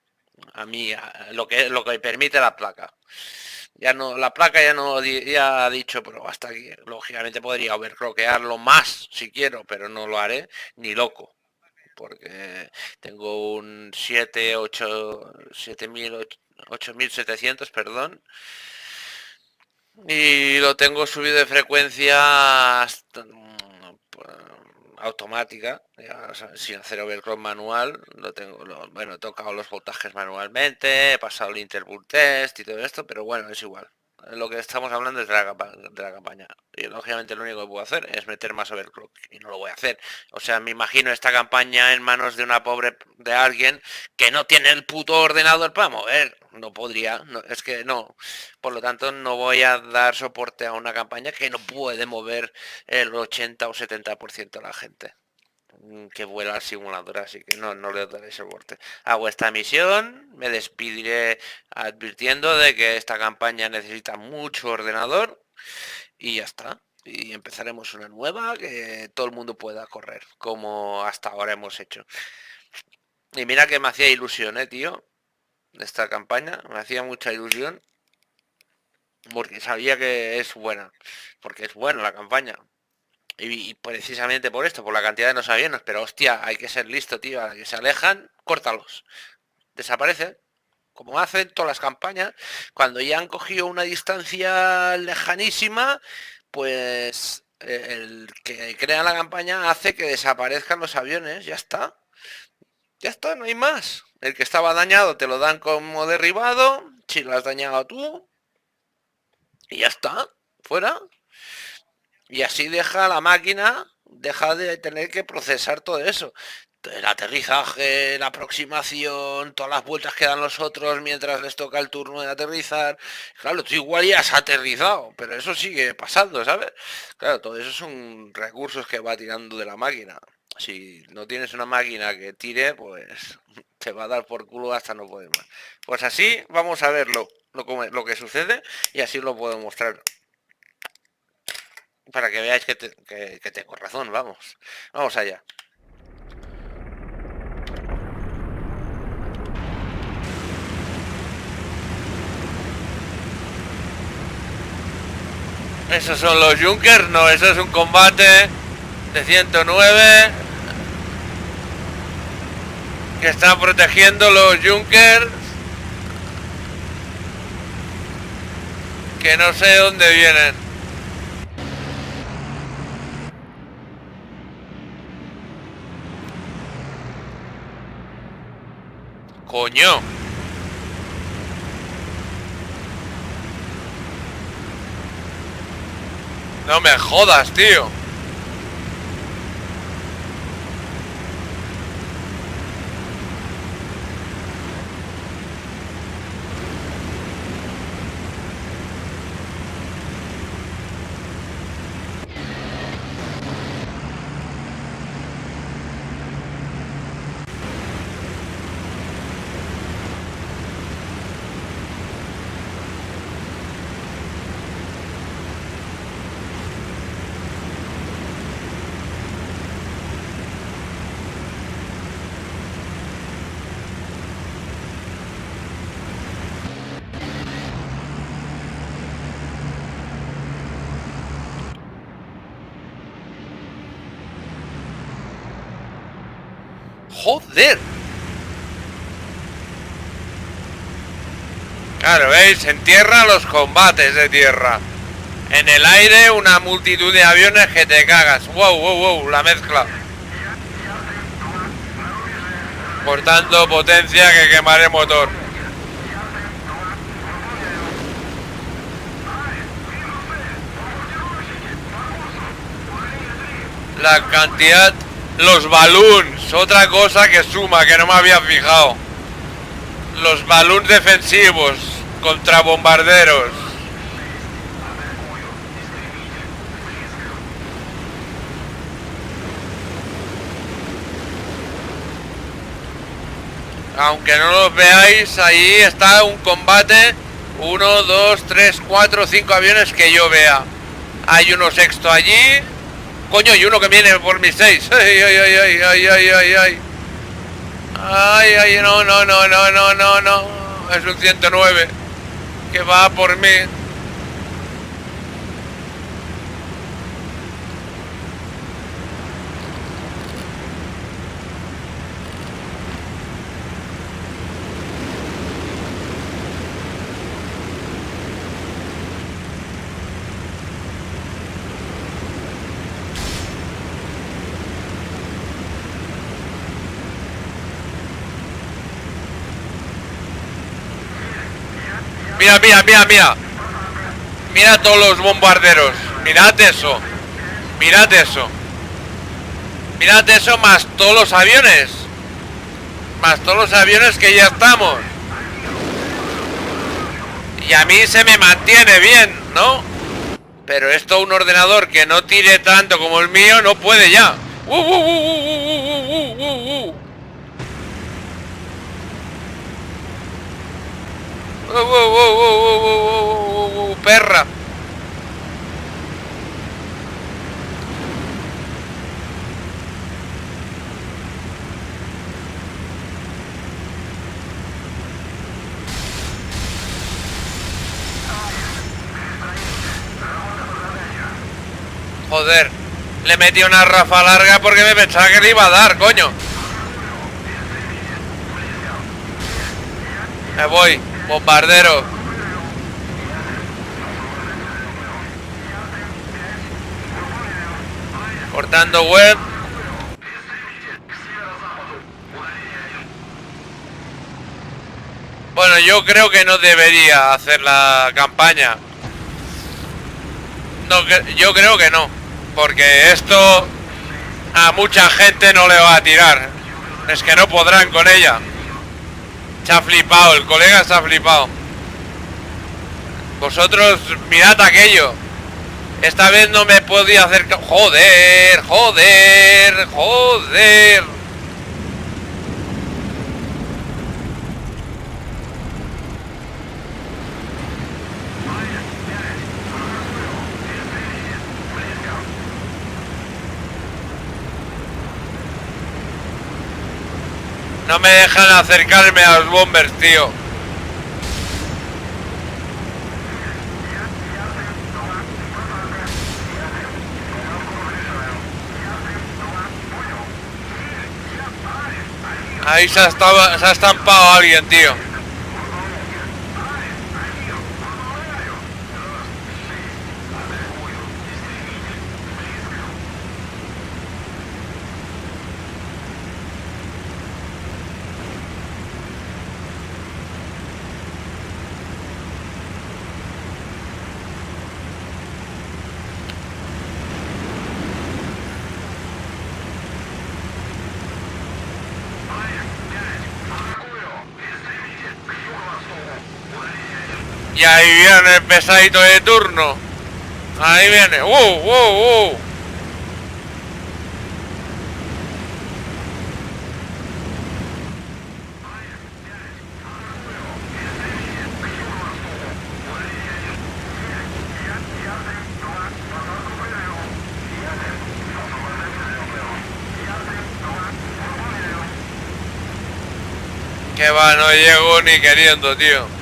A mí, lo que permite la placa. Ya no, la placa ya no ya ha dicho, pero hasta aquí. Lógicamente podría overclockearlo más si quiero, pero no lo haré ni loco porque tengo un 8700, perdón, y lo tengo subido de frecuencia automática, ya, o sea, sin hacer overclock manual. Lo tengo, bueno, he tocado los voltajes manualmente, he pasado el interval test y todo esto, pero bueno, es igual. Lo que estamos hablando es de la campaña. Y lógicamente lo único que puedo hacer es meter más overclock. Y no lo voy a hacer. O sea, me imagino esta campaña en manos de una pobre de alguien que no tiene el puto ordenador para mover. No podría. No, es que no. Por lo tanto, no voy a dar soporte a una campaña que no puede mover el 80 o 70% de la gente que vuela al simulador, así que no le daré soporte. Hago esta misión, me despediré advirtiendo de que esta campaña necesita mucho ordenador y ya está. Y empezaremos una nueva que todo el mundo pueda correr, como hasta ahora hemos hecho. Y mira que me hacía ilusión, tío, esta campaña, me hacía mucha ilusión, porque sabía que es buena, porque es buena la campaña. Y precisamente por esto, por la cantidad de no aviones, pero hostia, hay que ser listo, tío, a la que se alejan, córtalos. Desaparecen, como hacen todas las campañas, cuando ya han cogido una distancia lejanísima, pues el que crea la campaña hace que desaparezcan los aviones, ya está, no hay más. El que estaba dañado te lo dan como derribado, si lo has dañado tú, y ya está, fuera. Y así deja la máquina, deja de tener que procesar todo eso. El aterrizaje, la aproximación, todas las vueltas que dan los otros mientras les toca el turno de aterrizar. Claro, tú igual ya has aterrizado, pero eso sigue pasando, ¿sabes? Claro, todo eso son recursos que va tirando de la máquina. Si no tienes una máquina que tire, pues te va a dar por culo hasta no poder más. Pues así vamos a verlo, lo que sucede y así lo puedo mostrar para que veáis que tengo razón, vamos. Vamos allá. Esos son los Junkers, no, eso es un combate de 109 que está protegiendo los Junkers, que no sé dónde vienen. Coño. No me jodas, tío. ¡Joder! Claro, ¿veis? En tierra los combates de tierra. En el aire una multitud de aviones que te cagas. Wow, wow, wow, la mezcla. Cortando potencia que quemaré motor. La cantidad... Los balloons, otra cosa que suma, que no me había fijado. Los balloons defensivos contra bombarderos. Aunque no los veáis, ahí está un combate. 1, 2, 3, 4, 5 aviones que yo vea. Hay uno sexto allí. Coño, y uno que viene por mis 6. Ay, ay, ay, ay, ay, ay, ay, ay. Ay, ay, no, no, no, no, no, no, no. Es un 109 que va por mí. Mira, mira, mira, mira. Mira todos los bombarderos. Mirad eso. Mirad eso. Mirad eso más todos los aviones. Más todos los aviones que ya estamos. Y a mí se me mantiene bien, ¿no? Pero esto un ordenador que no tire tanto como el mío no puede ya. Perra. Joder, le metí una rafa larga porque me pensaba que le iba a dar, coño. Me voy, bombardero. Cortando web. Bueno, yo creo que no debería hacer la campaña. No, yo creo que no. Porque esto a mucha gente no le va a tirar. Es que no podrán con ella. Se ha flipado, el colega se ha flipado. Vosotros mirad aquello. Esta vez no me podía hacer... Joder, joder, joder. No me dejan acercarme a los bombers, tío. Ahí se ha estampado alguien, tío. Y ahí viene el pesadito de turno. Ahí viene. Que va, no llego ni queriendo, tío.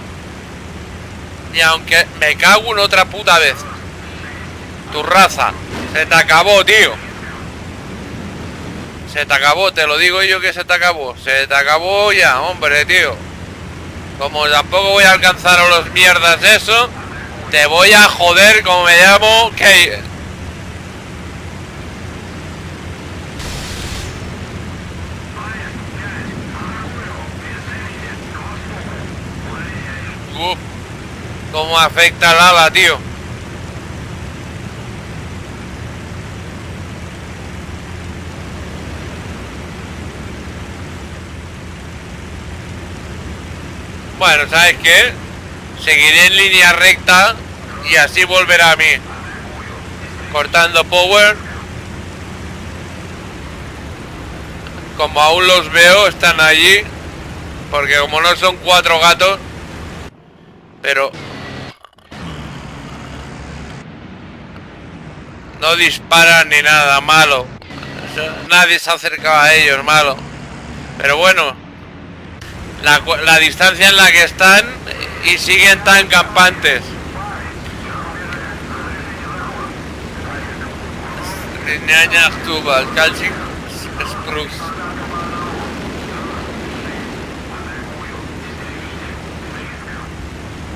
Y aunque me cago en otra puta vez. Tu raza. Se te acabó, tío. Se te acabó, te lo digo yo que se te acabó. Se te acabó ya, hombre, tío. Como tampoco voy a alcanzar a los mierdas eso, te voy a joder como me llamo, que... Cómo afecta el ala, tío. Bueno, ¿sabes qué? Seguiré en línea recta y así volverá a mí. Cortando power. Como aún los veo, están allí. Porque como no son 4 gatos. Pero... no disparan ni nada, malo. Nadie se acercaba a ellos, malo. Pero bueno, la distancia en la que están y siguen tan campantes.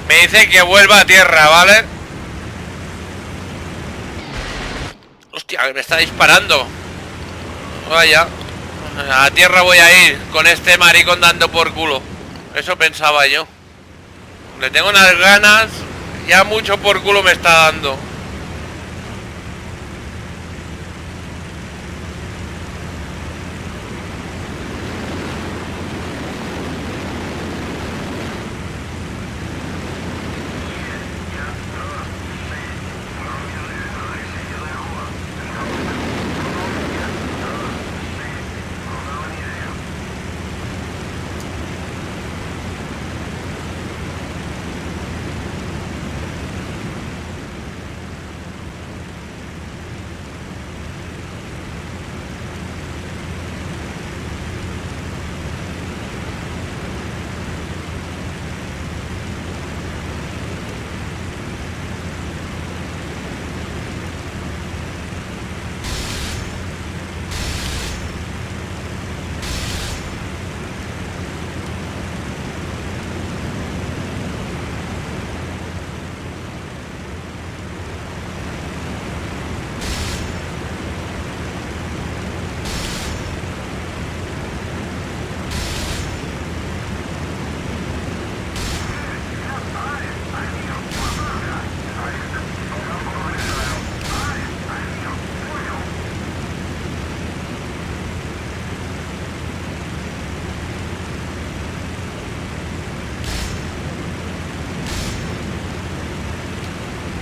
Me dice que vuelva a tierra, ¿vale? Hostia, que me está disparando. Vaya. A tierra voy a ir con este maricón dando por culo. Eso pensaba yo. Le tengo unas ganas. Ya mucho por culo me está dando.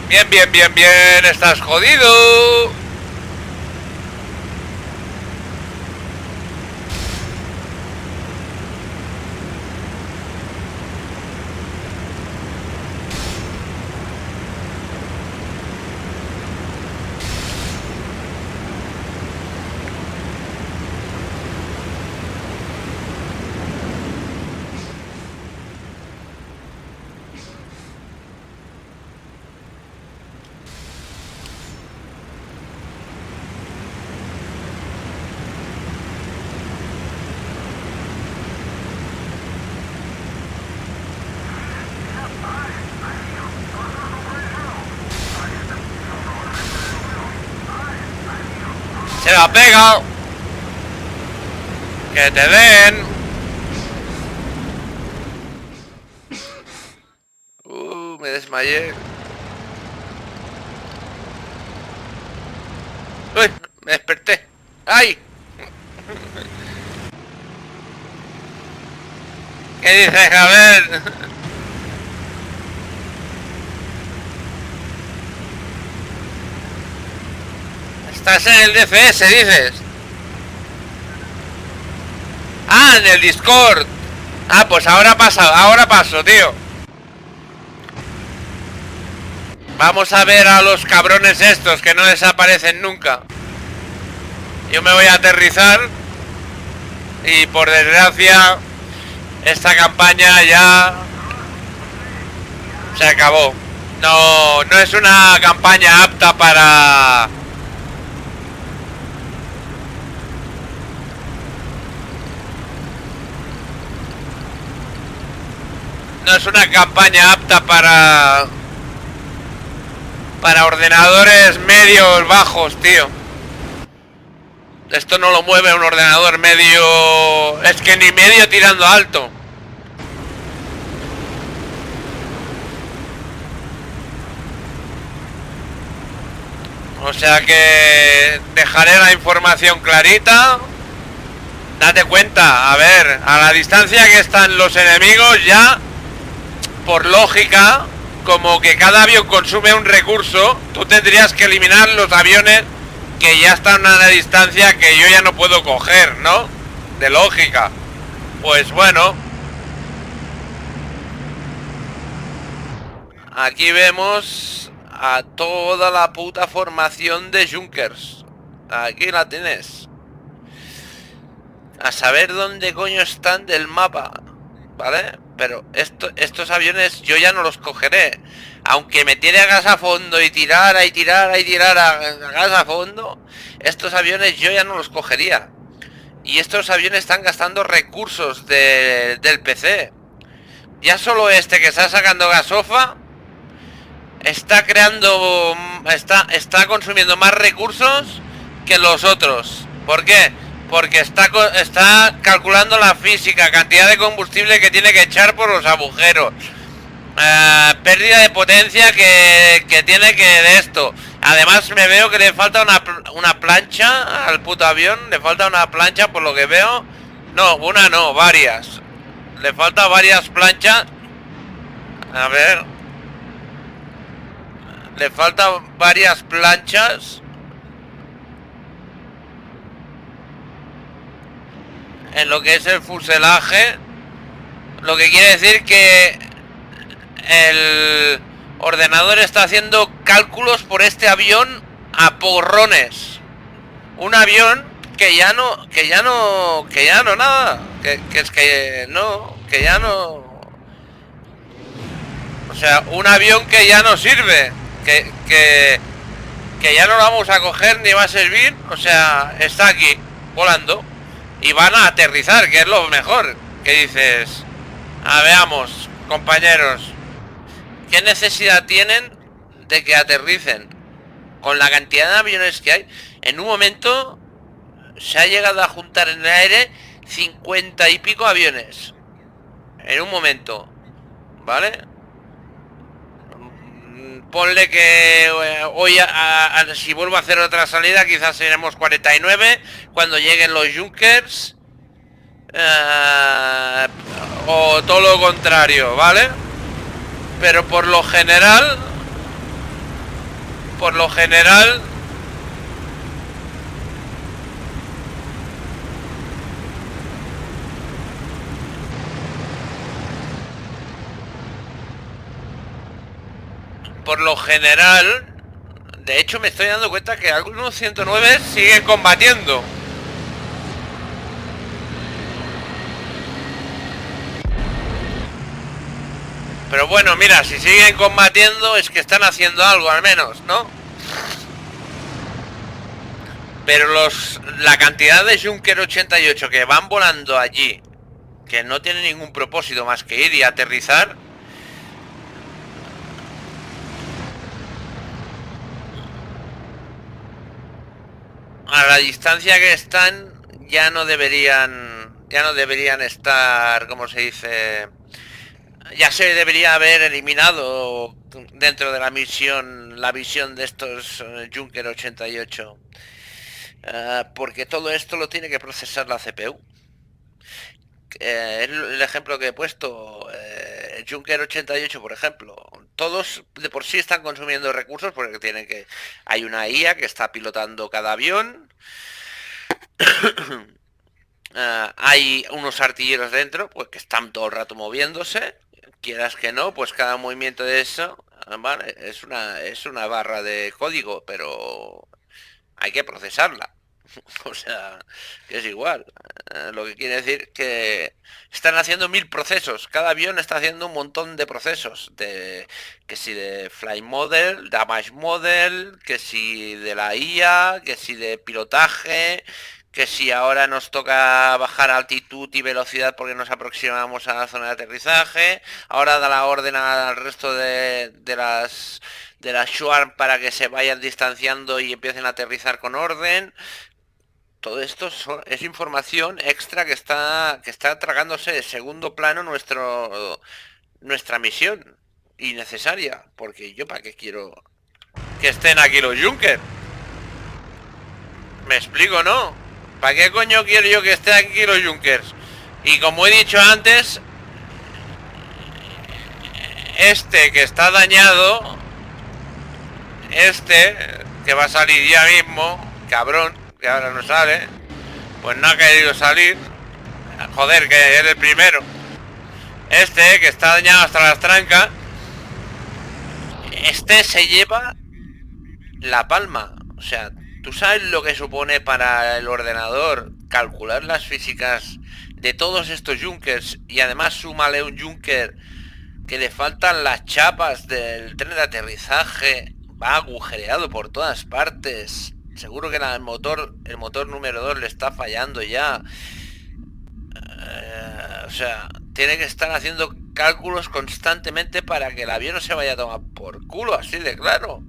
Bien, bien, bien, bien. Estás jodido. Se la pega. Que te den. Me desmayé. Uy, me desperté. ¡Ay! ¿Qué dices, Javier? Estás en el DFS, dices. Ah, en el Discord. Ah, pues ahora paso, tío. Vamos a ver a los cabrones estos que no desaparecen nunca. Yo me voy a aterrizar. Y por desgracia, esta campaña ya se acabó. No es una campaña apta para... no es una campaña apta para ordenadores medios bajos, tío. Esto no lo mueve un ordenador medio, es que ni medio tirando alto. O sea que dejaré la información clarita. Date cuenta, a ver, a la distancia que están los enemigos ya, por lógica, como que cada avión consume un recurso, tú tendrías que eliminar los aviones que ya están a una distancia que yo ya no puedo coger, ¿no? De lógica. Pues bueno. Aquí vemos a toda la puta formación de Junkers. Aquí la tienes. A saber dónde coño están del mapa, ¿vale? Pero estos aviones yo ya no los cogeré. Aunque me tiene a gas a fondo y tirara y tirara y tirara a gas a fondo, estos aviones yo ya no los cogería. Y estos aviones están gastando recursos del PC. Ya solo este que está sacando gasofa está creando, está consumiendo más recursos que los otros. ¿Por qué? Porque está calculando la física, cantidad de combustible que tiene que echar por los agujeros, pérdida de potencia que tiene que de esto. Además me veo que le falta una plancha al puto avión, le falta una plancha por lo que veo. No, una no, varias. Le falta varias planchas. A ver. Le faltan varias planchas en lo que es el fuselaje, lo que quiere decir que el ordenador está haciendo cálculos por este avión a porrones. Un avión que ya no nada, que ya no, o sea, un avión que ya no sirve, que ya no lo vamos a coger ni va a servir, o sea, está aquí volando. Y van a aterrizar, que es lo mejor. Que dices, veamos, compañeros, ¿qué necesidad tienen de que aterricen? Con la cantidad de aviones que hay, en un momento se ha llegado a juntar en el aire 50 y pico aviones. En un momento, ¿vale? Ponle que hoy si vuelvo a hacer otra salida quizás seremos 49 cuando lleguen los Junkers, o todo lo contrario, ¿vale? Pero por lo general por lo general de hecho me estoy dando cuenta que algunos 109 siguen combatiendo. Pero bueno, mira, si siguen combatiendo es que están haciendo algo al menos, ¿no? Pero la cantidad de Junker 88 que van volando allí, que no tienen ningún propósito más que ir y aterrizar, a la distancia que están ya no deberían estar, como se dice, ya se debería haber eliminado dentro de la visión de estos Junker 88, porque todo esto lo tiene que procesar la CPU. El ejemplo que he puesto, el Junker 88 por ejemplo, todos de por sí están consumiendo recursos porque hay una IA que está pilotando cada avión. Hay unos artilleros dentro pues que están todo el rato moviéndose, quieras que no, pues cada movimiento de eso, vale, es una barra de código, pero hay que procesarla. O sea, que es igual. Lo que quiere decir que están haciendo 1000 procesos. Cada avión está haciendo un montón de procesos. Que si de Flight Model, Damage Model, que si de la IA, que si de pilotaje, que si ahora nos toca bajar altitud y velocidad porque nos aproximamos a la zona de aterrizaje, ahora da la orden al resto de las Swarm para que se vayan distanciando y empiecen a aterrizar con orden. Todo esto es información extra que está tragándose de segundo plano nuestra misión, innecesaria, porque yo para qué quiero que estén aquí los Junkers. ¿Me explico, no? ¿Para qué coño quiero yo que estén aquí los Junkers? Y como he dicho antes, este que está dañado, este que va a salir ya mismo, cabrón, que ahora no sale, pues no ha querido salir. Joder, que es el primero. Este que está dañado hasta las trancas, este se lleva la palma. O sea, ¿tú sabes lo que supone para el ordenador calcular las físicas de todos estos Junkers? Y además súmale un Junker que le faltan las chapas del tren de aterrizaje, va agujereado por todas partes. Seguro que el motor número 2 le está fallando ya. O sea, tiene que estar haciendo cálculos constantemente para que el avión no se vaya a tomar por culo, así de claro.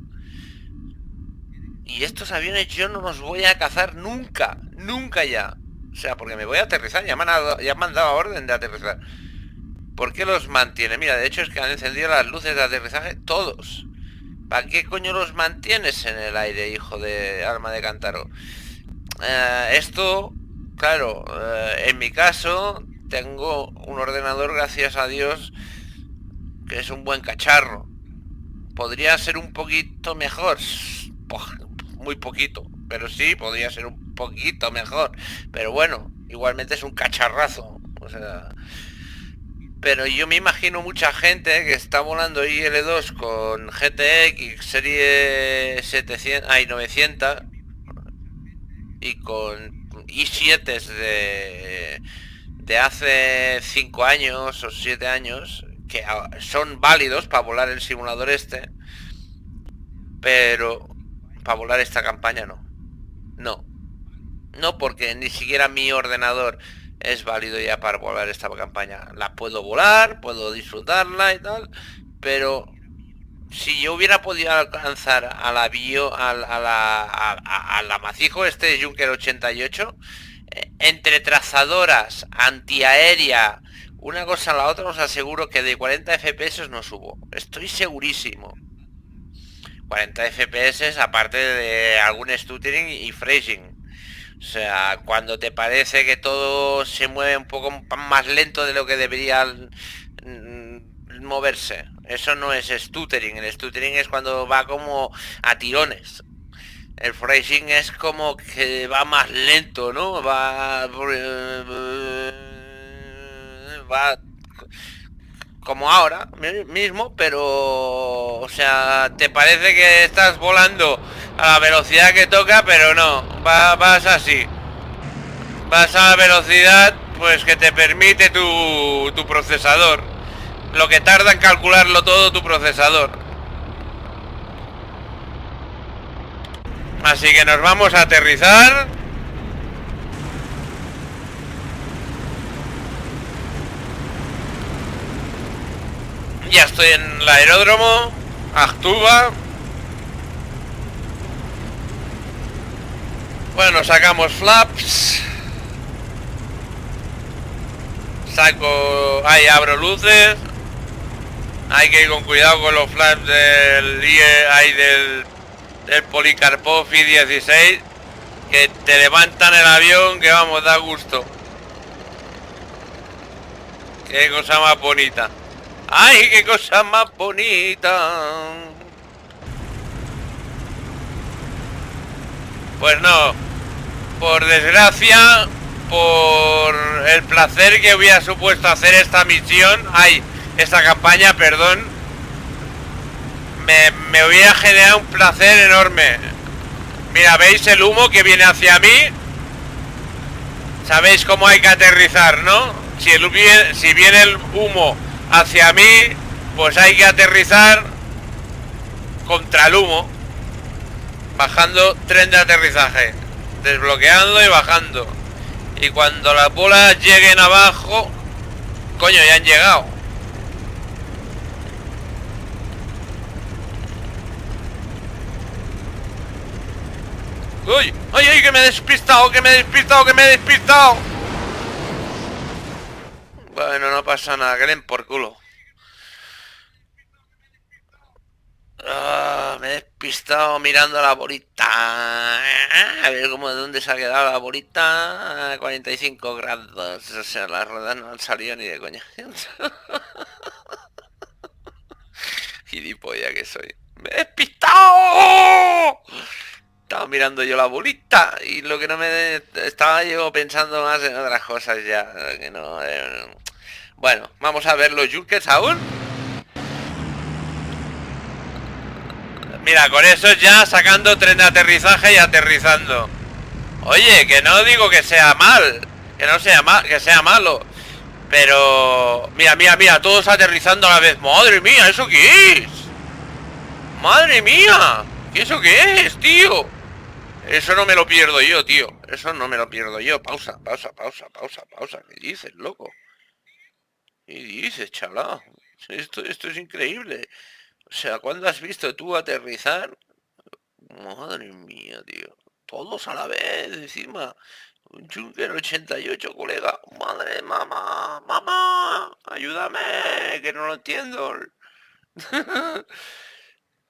Y estos aviones yo no los voy a cazar nunca, nunca ya. O sea, porque me voy a aterrizar, ya me han dado orden de aterrizar. ¿Por qué los mantiene? Mira, de hecho es que han encendido las luces de aterrizaje todos. ¿Para qué coño los mantienes en el aire, hijo de alma de cántaro? Esto, claro, en mi caso tengo un ordenador, gracias a Dios, que es un buen cacharro. Podría ser un poquito mejor, muy poquito, pero sí, podría ser un poquito mejor. Pero bueno, igualmente es un cacharrazo, o sea... Pero yo me imagino mucha gente que está volando IL-2 con GTX serie 700, 900 y con i7 de hace 5 años o 7 años, que son válidos para volar el simulador este, pero para volar esta campaña no, porque ni siquiera mi ordenador es válido ya para volar esta campaña. La puedo volar, puedo disfrutarla y tal, pero si yo hubiera podido alcanzar al avión, al amacijo este Junker 88, entre trazadoras, antiaérea, una cosa a la otra, os aseguro que de 40 FPS no subo. Estoy segurísimo. 40 FPS aparte de algún stuttering y phrasing. O sea, cuando te parece que todo se mueve un poco más lento de lo que debería moverse. Eso no es stuttering. El stuttering es cuando va como a tirones. El phrasing es como que va más lento, ¿no? Va como ahora mismo, pero... O sea, te parece que estás volando a la velocidad que toca, pero no, vas así. Vas a la velocidad pues que te permite tu procesador. Lo que tarda en calcularlo todo tu procesador. Así que nos vamos a aterrizar. Ya estoy en el aeródromo, Actúa. Bueno, sacamos flaps. Ahí abro luces. Hay que ir con cuidado con los flaps del Polikarpov I-16, que te levantan el avión, que vamos, da gusto. Qué cosa más bonita. ¡Ay, qué cosa más bonita! Pues no, por desgracia, por el placer que hubiera supuesto hacer esta misión, esta campaña, perdón, me hubiera generado un placer enorme. Mira, ¿veis el humo que viene hacia mí? Sabéis cómo hay que aterrizar, ¿no? Si viene el humo hacia mí, pues hay que aterrizar contra el humo, bajando tren de aterrizaje desbloqueando y bajando. Y cuando las bolas lleguen abajo, coño, ya han llegado. ¡Uy! ¡Ay, ay! ¡Que me he despistado! ¡Que me he despistado! ¡Que me he despistado! Bueno, no pasa nada, que den por culo. Me he despistado mirando la bolita. A ver cómo de dónde se ha quedado la bolita. 45 grados. O sea, las ruedas no han salido ni de coña. Gilipollas que soy. ¡Me he despistado! Estaba mirando yo la bolita y lo que no me... Estaba yo pensando más en otras cosas ya. Que no... Bueno, vamos a ver los Junkers aún. Mira, con eso ya sacando tren de aterrizaje y aterrizando. Oye, que no digo que sea mal, que no sea mal, que sea malo. Pero... Mira, mira, mira, todos aterrizando a la vez. ¡Madre mía! ¿Eso qué es? ¡Madre mía! ¿Qué eso qué es, tío? Eso no me lo pierdo yo, tío. Eso no me lo pierdo yo. Pausa, pausa, pausa, pausa, pausa. ¿Qué dices, loco? ¿Qué dices, chaval? Esto es increíble. O sea, ¿cuándo has visto tú aterrizar? Madre mía, tío. Todos a la vez, encima. Un Junker 88, colega. Madre, mamá, mamá. Ayúdame, que no lo entiendo.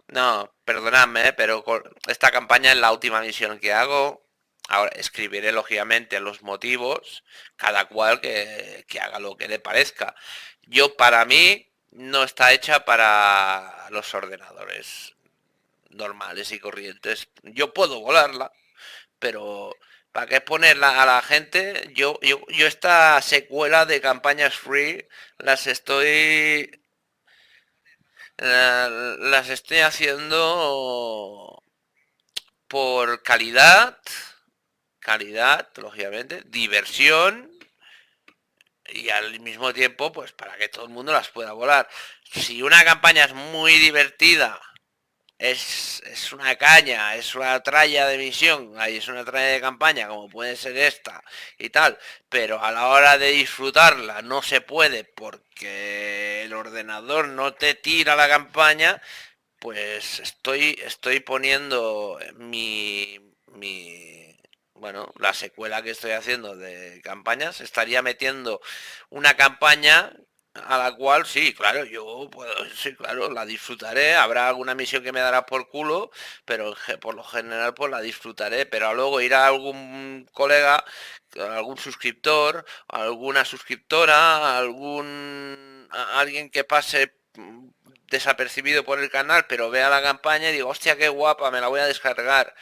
No, perdonadme, pero esta campaña es la última misión que hago. Ahora escribiré lógicamente los motivos, cada cual que haga lo que le parezca. Yo, para mí, no está hecha para los ordenadores normales y corrientes. Yo puedo volarla, pero ¿para qué ponerla a la gente? Yo esta secuela de campañas free las estoy haciendo por calidad, lógicamente, diversión y al mismo tiempo, pues para que todo el mundo las pueda volar. Si una campaña es muy divertida, es una caña, es una tralla de misión, ahí es una tralla de campaña, como puede ser esta y tal, pero a la hora de disfrutarla no se puede porque el ordenador no te tira la campaña, pues estoy poniendo bueno, la secuela que estoy haciendo de campañas, estaría metiendo una campaña a la cual sí, claro, yo puedo, sí, claro, la disfrutaré, habrá alguna misión que me dará por culo, pero por lo general pues la disfrutaré, pero luego irá algún colega, algún suscriptor, alguna suscriptora, alguien que pase desapercibido por el canal, pero vea la campaña y digo, hostia, qué guapa, me la voy a descargar.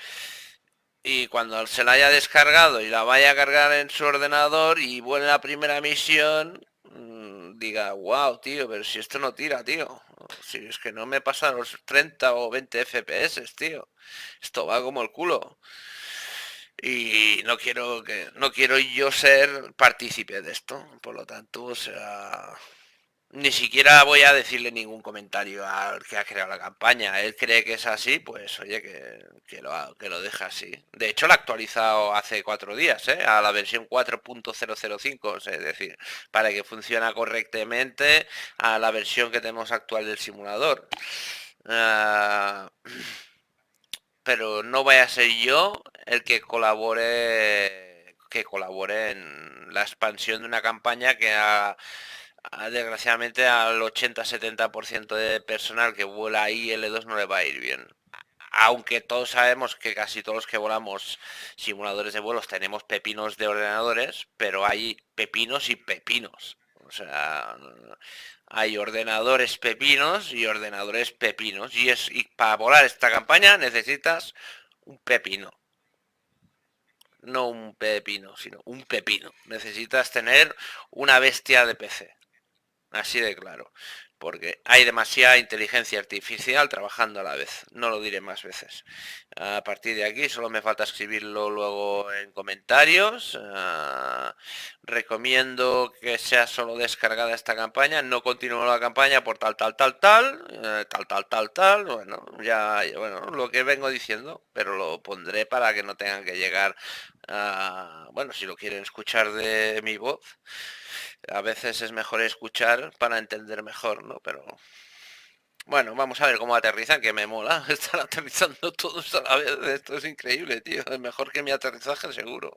Y cuando se la haya descargado y la vaya a cargar en su ordenador y vuelve la primera misión, diga, wow, tío, pero si esto no tira, tío. Si es que no me pasa los 30 o 20 FPS, tío. Esto va como el culo. Y no quiero yo ser partícipe de esto. Por lo tanto, o sea, ni siquiera voy a decirle ningún comentario al que ha creado la campaña. Él cree que es así, pues oye, que lo deja así. De hecho, lo ha actualizado hace 4 días, ¿eh? A la versión 4.005, o sea, es decir, para que funcione correctamente a la versión que tenemos actual del simulador. Ah, pero no vaya a ser yo el que colabore en la expansión de una campaña que desgraciadamente al 80-70% de personal que vuela ahí L2 no le va a ir bien. Aunque todos sabemos que casi todos los que volamos simuladores de vuelos tenemos pepinos de ordenadores, pero hay pepinos y pepinos. O sea, hay ordenadores pepinos y ordenadores pepinos. Y para volar esta campaña necesitas un pepino. No un pepino, sino un pepino. Necesitas tener una bestia de PC. Así de claro. porque hay demasiada inteligencia artificial trabajando a la vez, no lo diré más veces. A partir de aquí solo me falta escribirlo luego en comentarios. Recomiendo que sea solo descargada esta campaña, no continúo la campaña por tal, bueno, bueno, lo que vengo diciendo, pero lo pondré para que no tengan que llegar a, bueno, si lo quieren escuchar de mi voz, a veces es mejor escuchar para entender mejor, ¿no? Pero bueno, vamos a ver cómo aterrizan, que me mola. Están aterrizando todos a la vez. Esto es increíble, tío. Es mejor que mi aterrizaje, seguro.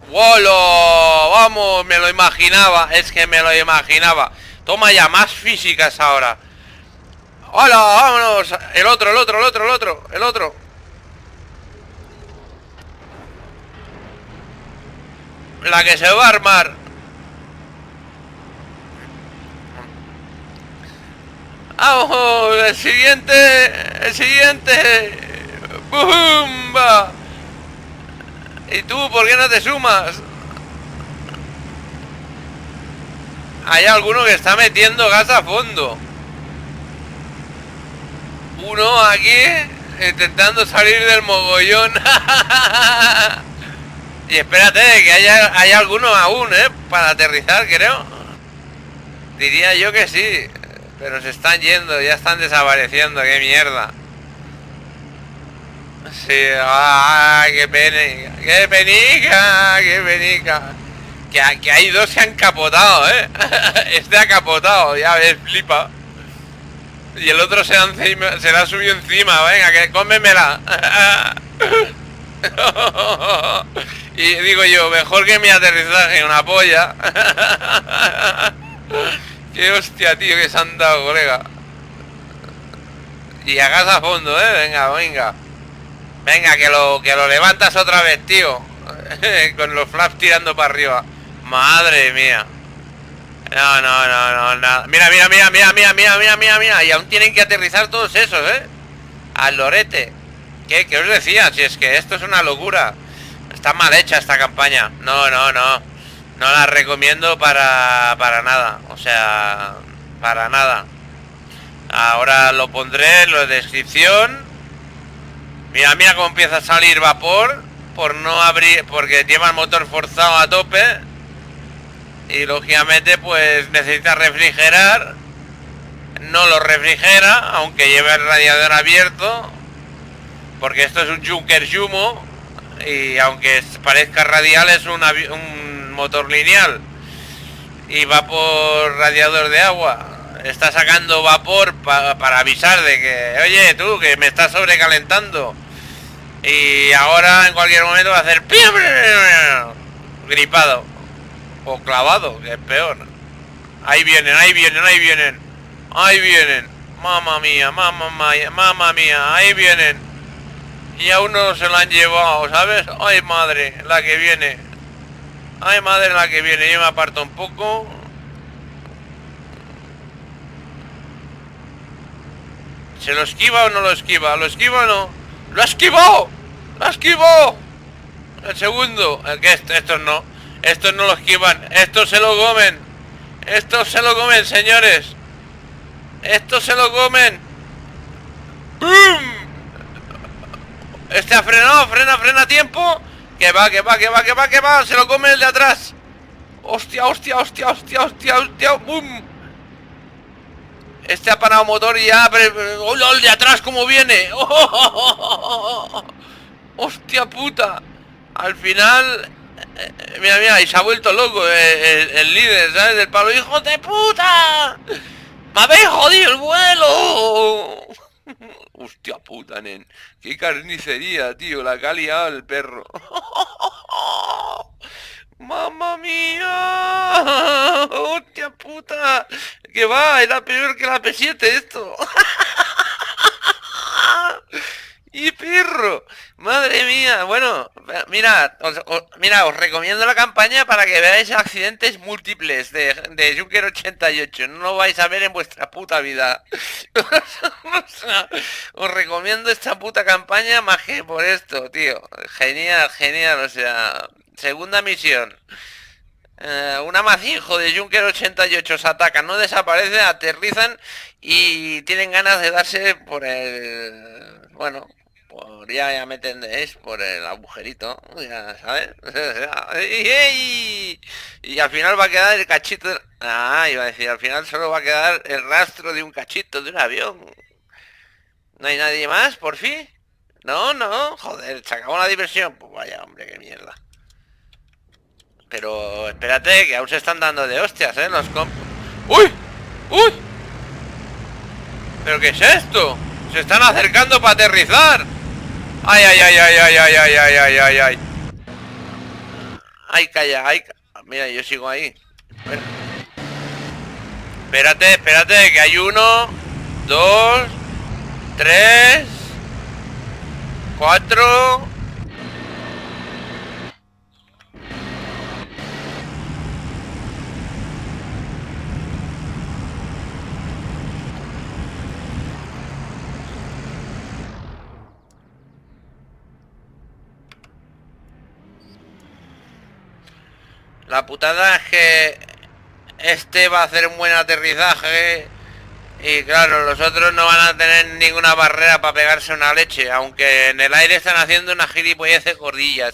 ¡Wolo! Vamos, me lo imaginaba. Es que me lo imaginaba. Toma ya, más físicas ahora. ¡Hola! ¡Vámonos! El otro. La que se va a armar. ¡Vamos! El siguiente. ¡Bumba! ¿Y tú por qué no te sumas? Hay alguno que está metiendo gas a fondo. Uno aquí intentando salir del mogollón. Y espérate, que hay alguno aún, para aterrizar, creo. Diría yo que sí. Pero se están yendo, ya están desapareciendo, qué mierda. Sí, qué pena, qué penica, qué penica. Que hay dos que han capotado, Este ha capotado, ya ves, flipa. Y el otro se la ha subido encima, venga, que cómemela. Y digo yo, mejor que mi aterrizaje, una polla. Qué hostia, tío, que se han dado, colega. Y hagas a fondo, venga. Venga, que lo levantas otra vez, tío. Con los flaps tirando para arriba. Madre mía. No, nada. Mira. Y aún tienen que aterrizar todos esos, al lorete. ¿Qué os decía? Si es que esto es una locura. Está mal hecha esta campaña. No la recomiendo para nada. O sea, para nada. Ahora lo pondré en la descripción. Mira cómo empieza a salir vapor. Por no abrir, porque lleva el motor forzado a tope. Y lógicamente pues necesita refrigerar. No lo refrigera, aunque lleve el radiador abierto, porque esto es un Junker Jumo. Y aunque parezca radial, es un motor lineal. Y va por radiador de agua. Está sacando vapor para avisar de que, oye, tú, que me estás sobrecalentando. Y ahora en cualquier momento va a hacer gripado. O clavado, que es peor. Ahí vienen. Mamma mía, ahí vienen. Y a uno se lo han llevado, ¿sabes? Ay, madre, la que viene. Yo me aparto un poco. ¿Se lo esquiva o no lo esquiva? ¿Lo esquiva o no? ¡Lo ha esquivado! El segundo. Que estos no. Estos no lo esquivan. Estos se lo comen, señores. Estos se lo comen. ¡Bum! Este ha frenado, frena a tiempo. Que va. Se lo come el de atrás. Hostia. ¡Bum! Este ha parado motor y ya. ¡Hola, el de atrás cómo viene! ¡Oh! ¡Hostia puta! Al final... Mira, y se ha vuelto loco el líder, ¿sabes? Del palo. ¡Hijo de puta! ¡Me habéis jodido el vuelo! Hostia puta, nen. Qué carnicería, tío. La que ha liado el perro. ¡Mamma mía! ¡Hostia puta! Que va, era peor que la P7 esto. ¡Y perro! Madre mía, bueno, mira, os recomiendo la campaña para que veáis accidentes múltiples de Junker 88. No lo vais a ver en vuestra puta vida. O sea, os recomiendo esta puta campaña más que por esto, tío. Genial, genial, o sea, segunda misión. Un amacinjo de Junker 88 se atacan, no desaparecen, aterrizan y tienen ganas de darse por el... Bueno, por ya me entendéis, por el agujerito, ya sabes. Y al final va a quedar el cachito... Ah, iba a decir, al final solo va a quedar el rastro de un cachito de un avión. ¿No hay nadie más, por fin? No, no, joder, se acabó la diversión. Pues vaya, hombre, qué mierda. Pero espérate, que aún se están dando de hostias, los comp... ¡Uy! ¡Uy! ¿Pero qué es esto? Se están acercando para aterrizar. ¡Ay, ay, ay, ay, ay, ay, ay, ay, ay, ay, ay! ¡Ay, calla, ay! Mira, yo sigo ahí. Espérate, espérate, que hay 1, 2, 3, 4... La putada es que este va a hacer un buen aterrizaje y claro, los otros no van a tener ninguna barrera para pegarse una leche, aunque en el aire están haciendo unas gilipolleces gordillas,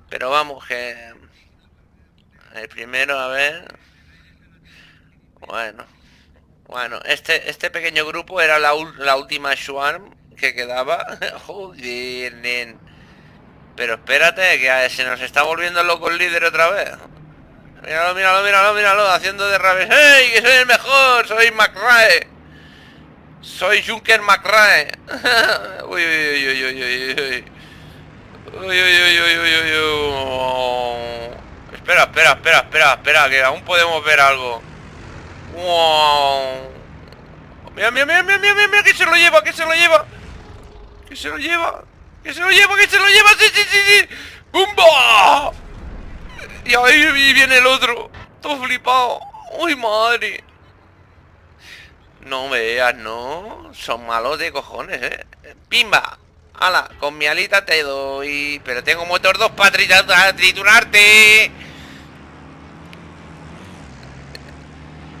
Pero vamos, que... El primero, a ver... Bueno, este pequeño grupo era la última Swarm que quedaba. Joder, nen. Pero espérate, que se nos está volviendo loco el líder otra vez. Míralo, míralo, míralo, míralo, haciendo derrapes. ¡Hey! ¡Que soy el mejor! ¡Soy McRae! ¡Soy Junker McRae! ¡Uy, uy, uy, uy, uy, uy! ¡Uy, uy, uy, uy, uy, uy, uy! Espera, espera, espera, espera, espera, que aún podemos ver algo. ¡Wow! ¡Mira, mira, mira, mira, mira, mira! ¡Que se lo lleva, que se lo lleva! ¡Que se lo lleva! ¡Que se lo lleva, que se lo lleva! ¡Sí, sí, sí, sí! ¡Bumba! Y ahí viene el otro. Todo flipado. ¡Uy, madre! No veas, no. Son malos de cojones, ¡Pimba! ¡Hala! Con mi alita te doy. Pero tengo motor 2 para triturarte.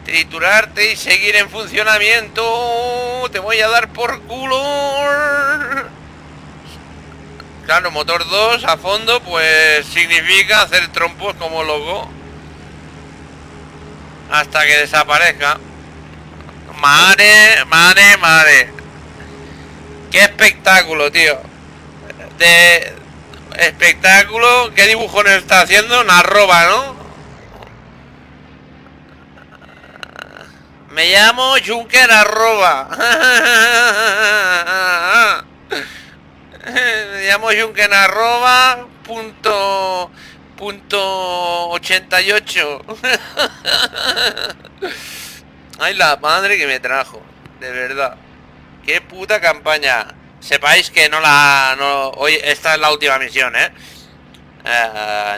Triturarte y seguir en funcionamiento. Te voy a dar por culo. Claro, motor 2 a fondo, pues significa hacer trompos como loco hasta que desaparezca. Madre, madre, madre. Qué espectáculo, tío. De espectáculo. ¿Qué dibujones está haciendo? Una arroba, ¿no? Me llamo Junker arroba. Me llamo Junker arroba punto 88. Ay, la madre que me trajo. De verdad. Qué puta campaña. Sepáis que hoy esta es la última misión,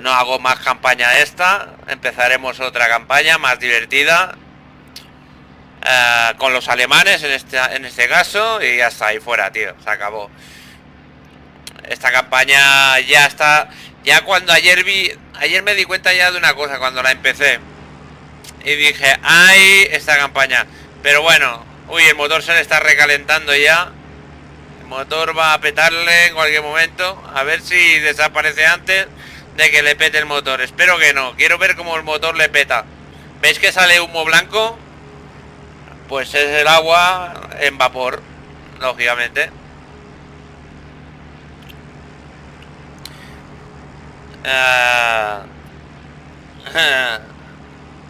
no hago más campaña esta. Empezaremos otra campaña más divertida. Con los alemanes en este caso. Y ya está, ahí fuera, tío. Se acabó. Esta campaña ya está. Ya cuando ayer me di cuenta ya de una cosa cuando la empecé. Y dije, ay, esta campaña. Pero bueno, uy, el motor se le está recalentando ya. El motor va a petarle en cualquier momento. A ver si desaparece antes de que le pete el motor. Espero que no. Quiero ver cómo el motor le peta. ¿Veis que sale humo blanco? Pues es el agua en vapor, lógicamente.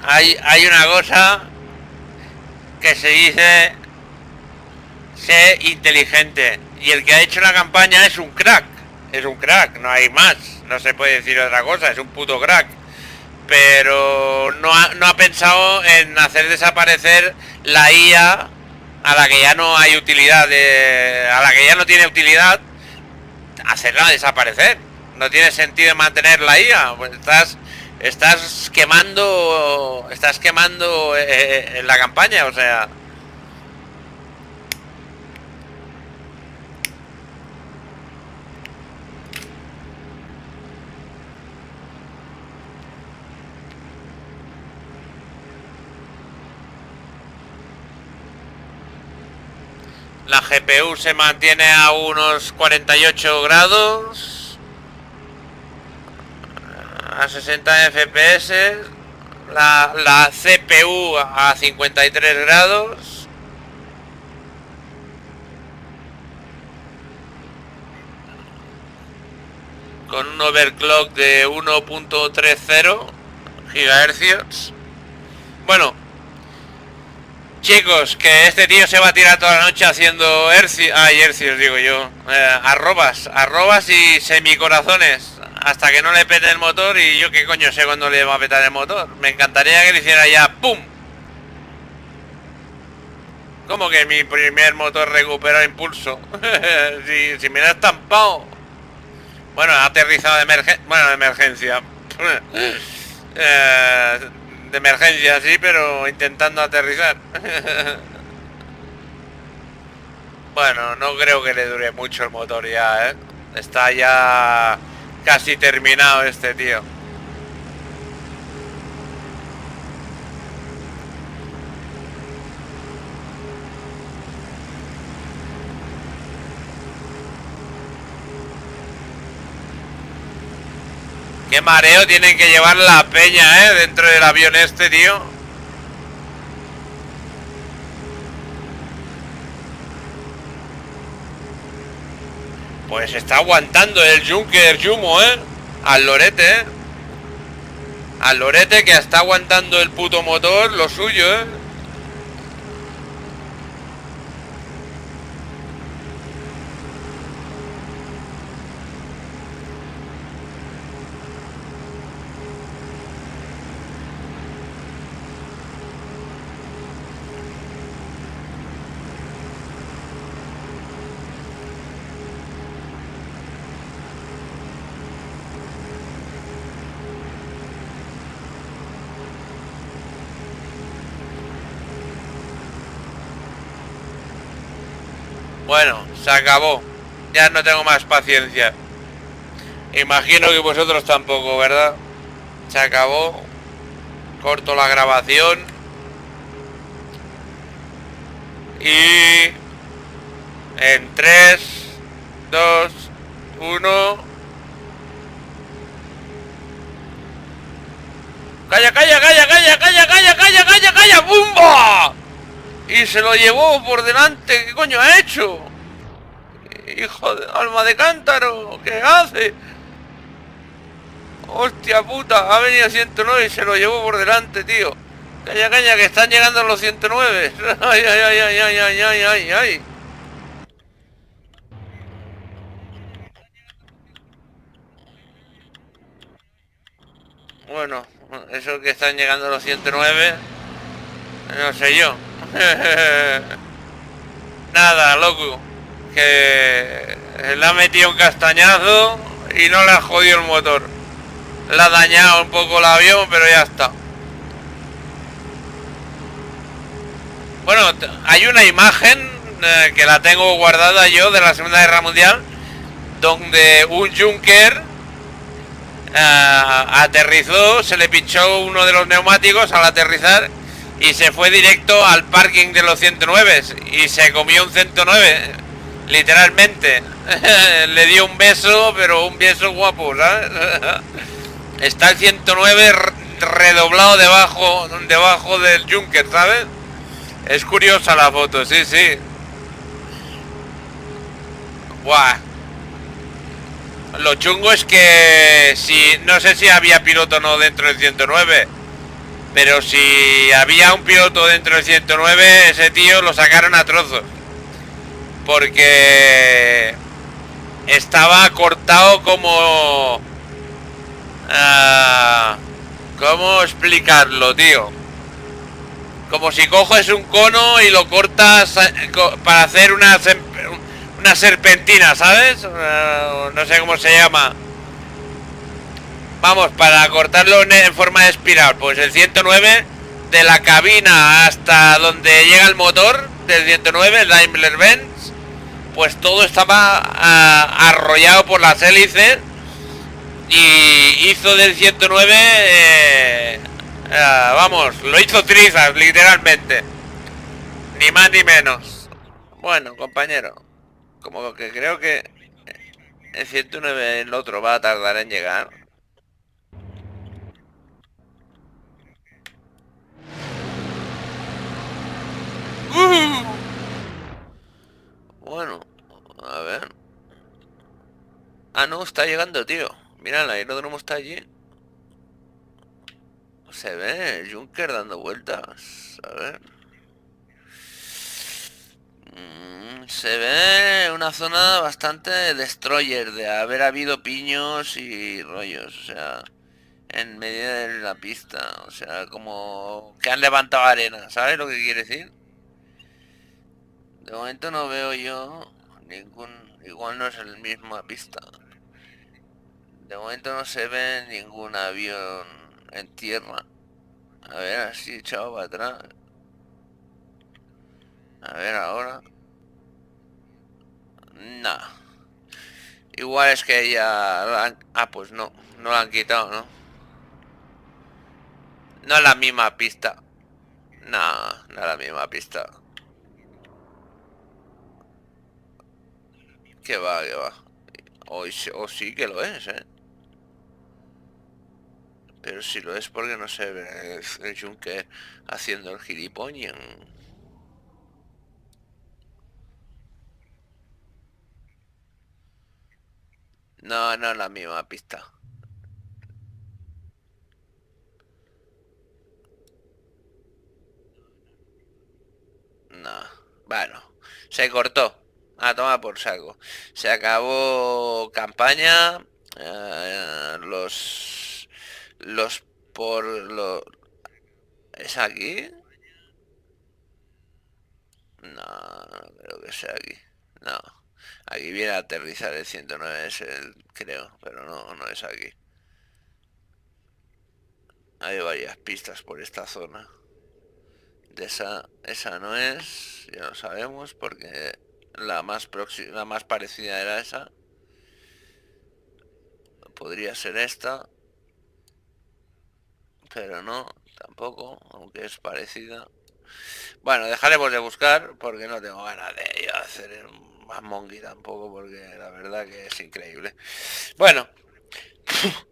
Hay una cosa que se dice sé inteligente, y el que ha hecho la campaña es un crack, no hay más, no se puede decir otra cosa, es un puto crack, pero no ha pensado en hacer desaparecer la IA a la que ya no hay utilidad, a la que ya no tiene utilidad, hacerla desaparecer. No tiene sentido mantenerla ahí. Pues estás quemando en la campaña, o sea. La GPU se mantiene a unos 48 grados, a 60 FPS, la CPU a 53 grados, con un overclock de 1.30 GHz. Bueno, chicos, que este tío se va a tirar toda la noche haciendo hercios, digo yo, arrobas y semicorazones hasta que no le pete el motor, y yo qué coño sé cuándo le va a petar el motor. Me encantaría que le hiciera ya ¡pum! ¿Cómo que mi primer motor recuperó impulso? si me lo ha estampado. Bueno, ha aterrizado de emergencia. De emergencia, sí, pero intentando aterrizar. Bueno, no creo que le dure mucho el motor ya, ¿eh? Está ya casi terminado este tío. Qué mareo tienen que llevar la peña, dentro del avión este, tío. Pues está aguantando el Junker Jumo, al lorete, al lorete, que está aguantando el puto motor, lo suyo, Bueno, se acabó. Ya no tengo más paciencia. Imagino que vosotros tampoco, ¿verdad? Se acabó. Corto la grabación. Y en 3, 2, 1. ¡Calla, calla, calla, calla, calla, calla, calla, calla, calla! ¡Bumba! Y se lo llevó por delante. ¿Qué coño ha hecho? Hijo de alma de cántaro, ¿qué hace? Hostia puta, ha venido 109 y se lo llevó por delante, tío. Calla, calla, que están llegando los 109. Ay, ay, ay, ay, ay, ay, ay, ay, ay. Bueno, eso que están llegando los 109, no sé yo. Nada, loco, que le ha metido un castañazo y no le ha jodido el motor. Le ha dañado un poco el avión, pero ya está. Bueno, hay una imagen que la tengo guardada yo de la Segunda Guerra Mundial, donde un Junker aterrizó, se le pinchó uno de los neumáticos al aterrizar y se fue directo al parking de los 109 y se comió un 109, literalmente. Le dio un beso, pero un beso guapo, ¿sabes? Está el 109 redoblado debajo del Junker, ¿sabes? Es curiosa la foto, sí, sí. Buah. Lo chungo es que no sé si había piloto o no dentro del 109, pero si había un piloto dentro del 109, ese tío lo sacaron a trozos, porque estaba cortado como... ¿cómo explicarlo, tío? Como si coges un cono y lo cortas para hacer una una serpentina, ¿sabes? No sé cómo se llama. Vamos, para cortarlo en forma de espiral, pues el 109 de la cabina hasta donde llega el motor del 109, el Daimler-Benz, pues todo estaba arrollado por las hélices y hizo del 109, vamos, lo hizo trizas, literalmente. Ni más ni menos. Bueno, compañero, como que creo que el 109 el otro va a tardar en llegar. Bueno, a ver. Ah, no, está llegando, tío. Mira, el aeródromo está allí. Se ve el Junker dando vueltas. A ver. Se ve una zona bastante destroyer de haber habido piños y rollos. O sea, en medio de la pista. O sea, como que han levantado arena. ¿Sabes lo que quiere decir? De momento no veo yo ningún... Igual no es el misma pista. De momento no se ve ningún avión en tierra. A ver, así echado para atrás. A ver ahora. No. Igual es que ya... Ah, pues no. No la han quitado, ¿no? No es la misma pista. No, no es la misma pista. Que va, que va. O sí que lo es, ¿eh? Pero si lo es porque no se ve el Junker haciendo el gilipollas. No, no es la misma pista. No. Bueno, se cortó. A tomar por saco. Se acabó campaña. Los por lo ¿Es aquí? No, no creo que sea aquí. No. Aquí viene a aterrizar el 109, es el, creo, pero no, no es aquí. Hay varias pistas por esta zona. De esa no es, ya lo sabemos, porque la más próxima, la más parecida era esa. Podría ser esta, pero no, tampoco, aunque es parecida. Bueno, dejaremos de buscar porque no tengo ganas de ir a hacer un más monkey tampoco, porque la verdad que es increíble. Bueno,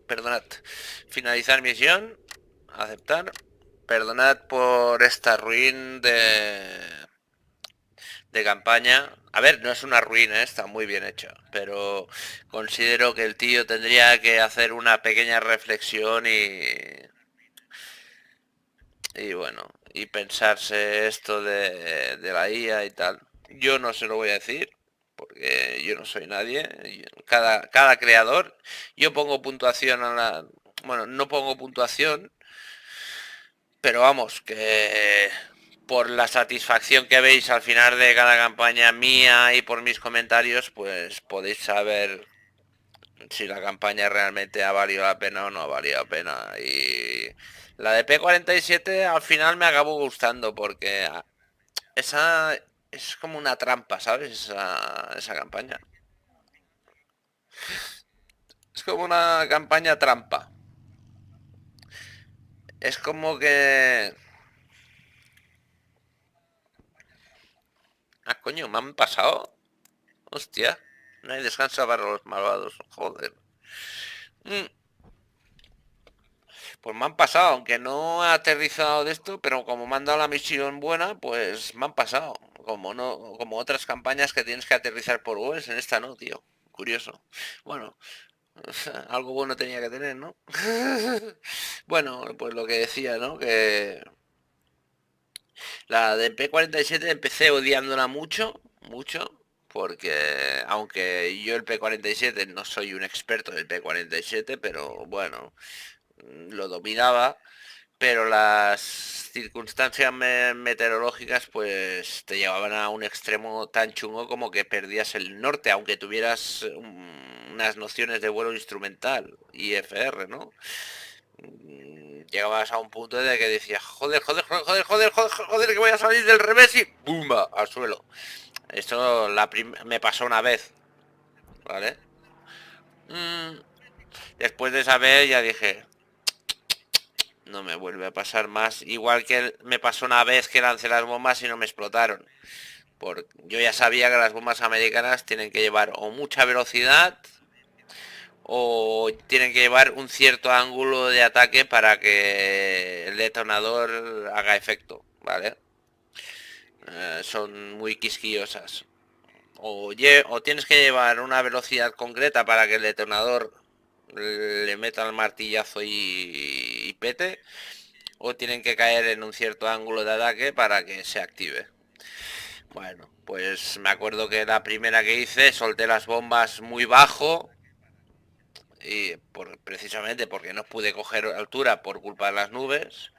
perdonad. Finalizar misión. Aceptar. Perdonad por esta ruin de campaña. A ver, no es una ruina, está muy bien hecha, pero considero que el tío tendría que hacer una pequeña reflexión y bueno, y pensarse esto de la IA y tal. Yo no se lo voy a decir, porque yo no soy nadie. Cada creador, yo pongo puntuación a la... Bueno, no pongo puntuación, pero vamos, que por la satisfacción que veis al final de cada campaña mía y por mis comentarios, pues podéis saber si la campaña realmente ha valido la pena o no ha valido la pena. Y la de P47 al final me acabó gustando porque esa es como una trampa, ¿sabes? Esa campaña. Es como una campaña trampa. Es como que... Ah, coño, me han pasado. Hostia, no hay descanso para los malvados, joder. Mm, Pues me han pasado, aunque no he aterrizado de esto, pero como me han dado la misión buena, pues me han pasado. Como no, como otras campañas que tienes que aterrizar por webs, en esta no, tío. Curioso. Bueno, algo bueno tenía que tener, ¿no? Bueno, pues lo que decía, ¿no? Que la de P47 empecé odiándola mucho, mucho, porque aunque yo el P47 no soy un experto del P47, pero bueno, lo dominaba pero las circunstancias meteorológicas pues te llevaban a un extremo tan chungo como que perdías el norte, aunque tuvieras unas nociones de vuelo instrumental, IFR, ¿no? Llegabas a un punto de que decías, joder, joder, joder, joder, joder, joder, joder, que voy a salir del revés y ¡bumba! Al suelo. Esto me pasó una vez, ¿vale? Mm, Después de esa vez ya dije, no me vuelve a pasar más. Igual que me pasó una vez que lancé las bombas y no me explotaron. Yo ya sabía que las bombas americanas tienen que llevar o mucha velocidad o tienen que llevar un cierto ángulo de ataque para que el detonador haga efecto, ¿vale? Son muy quisquillosas. O tienes que llevar una velocidad concreta para que el detonador le meta el martillazo y pete, o tienen que caer en un cierto ángulo de ataque para que se active. Bueno, pues me acuerdo que la primera que hice solté las bombas muy bajo y precisamente porque no pude coger altura por culpa de las nubes.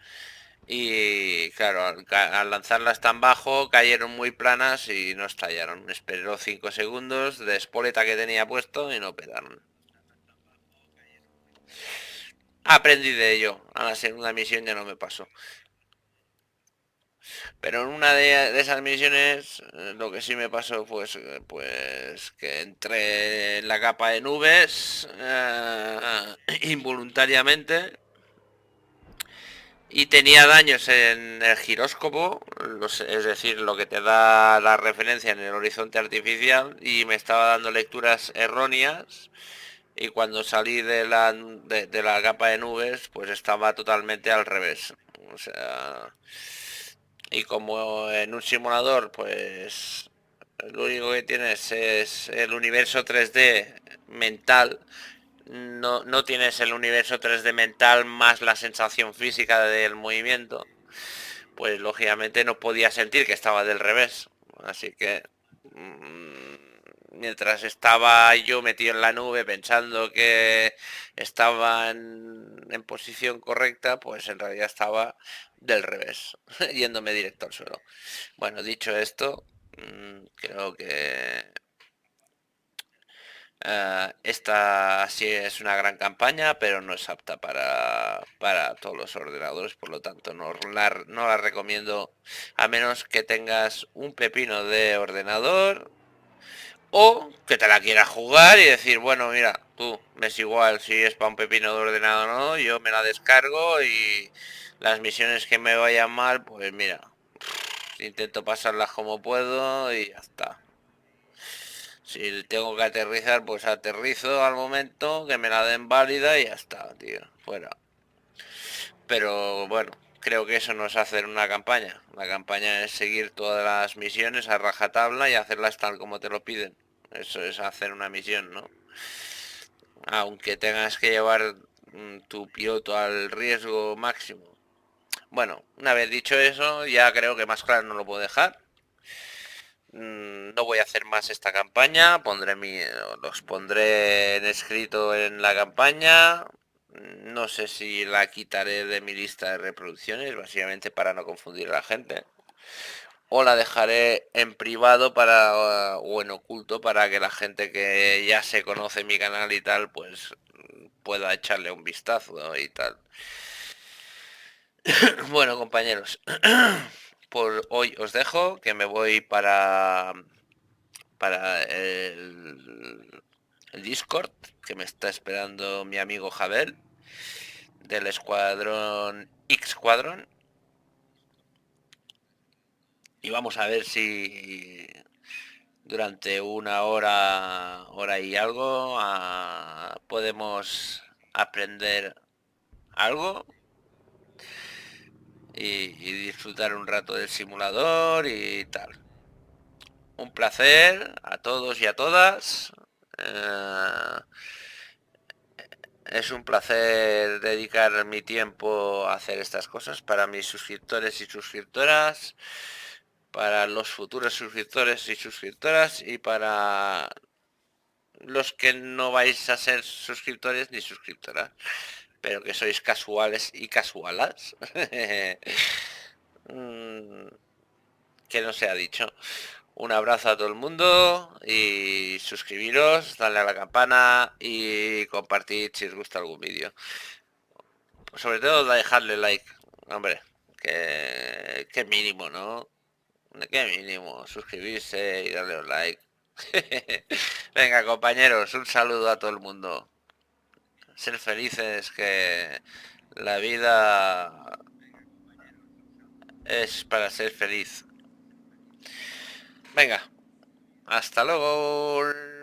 Y claro, al lanzarlas tan bajo cayeron muy planas y no estallaron. Esperó 5 segundos de espoleta que tenía puesto y no pegaron. Aprendí de ello. A la segunda misión ya no me pasó. Pero en una de esas misiones lo que sí me pasó pues que entré en la capa de nubes involuntariamente y tenía daños en el giróscopo, es decir, lo que te da la referencia en el horizonte artificial, y me estaba dando lecturas erróneas, y cuando salí de la capa de nubes pues estaba totalmente al revés. O sea, y como en un simulador pues lo único que tienes es el universo 3D mental, no tienes el universo 3D mental más la sensación física del movimiento, pues lógicamente no podía sentir que estaba del revés. Así que mientras estaba yo metido en la nube pensando que estaba en posición correcta, pues en realidad estaba del revés, yéndome directo al suelo. Bueno, dicho esto, creo que esta sí es una gran campaña, pero no es apta para todos los ordenadores, por lo tanto no la recomiendo a menos que tengas un pepino de ordenador o que te la quieras jugar y decir, bueno, mira, tú, me es igual si es para un pepino de ordenador o no, yo me la descargo y las misiones que me vayan mal, pues mira, intento pasarlas como puedo y ya está. Si tengo que aterrizar, pues aterrizo al momento, que me la den válida y ya está, tío, fuera. Pero bueno, creo que eso no es hacer una campaña. La campaña es seguir todas las misiones a rajatabla y hacerlas tal como te lo piden. Eso es hacer una misión, ¿no? Aunque tengas que llevar tu piloto al riesgo máximo. Bueno, una vez dicho eso, ya creo que más claro no lo puedo dejar. No voy a hacer más esta campaña, los pondré en escrito en la campaña. No sé si la quitaré de mi lista de reproducciones, básicamente para no confundir a la gente. O la dejaré en privado o en oculto para que la gente que ya se conoce mi canal y tal, pues pueda echarle un vistazo y tal. Bueno, compañeros, por hoy os dejo, que me voy para el Discord, que me está esperando mi amigo Jabel del escuadrón X Squadron, y vamos a ver si durante una hora y algo podemos aprender algo y disfrutar un rato del simulador y tal. Un placer a todos y a todas. Es un placer dedicar mi tiempo a hacer estas cosas para mis suscriptores y suscriptoras, para los futuros suscriptores y suscriptoras, y para los que no vais a ser suscriptores ni suscriptoras, pero que sois casuales y casualas. Mm, que no se ha dicho. Un abrazo a todo el mundo y suscribiros, darle a la campana y compartid si os gusta algún vídeo. Sobre todo dejarle like, hombre, que mínimo, ¿no? Que mínimo, suscribirse y darle un like. Venga, compañeros, un saludo a todo el mundo. Ser felices, que la vida es para ser feliz. Venga, hasta luego.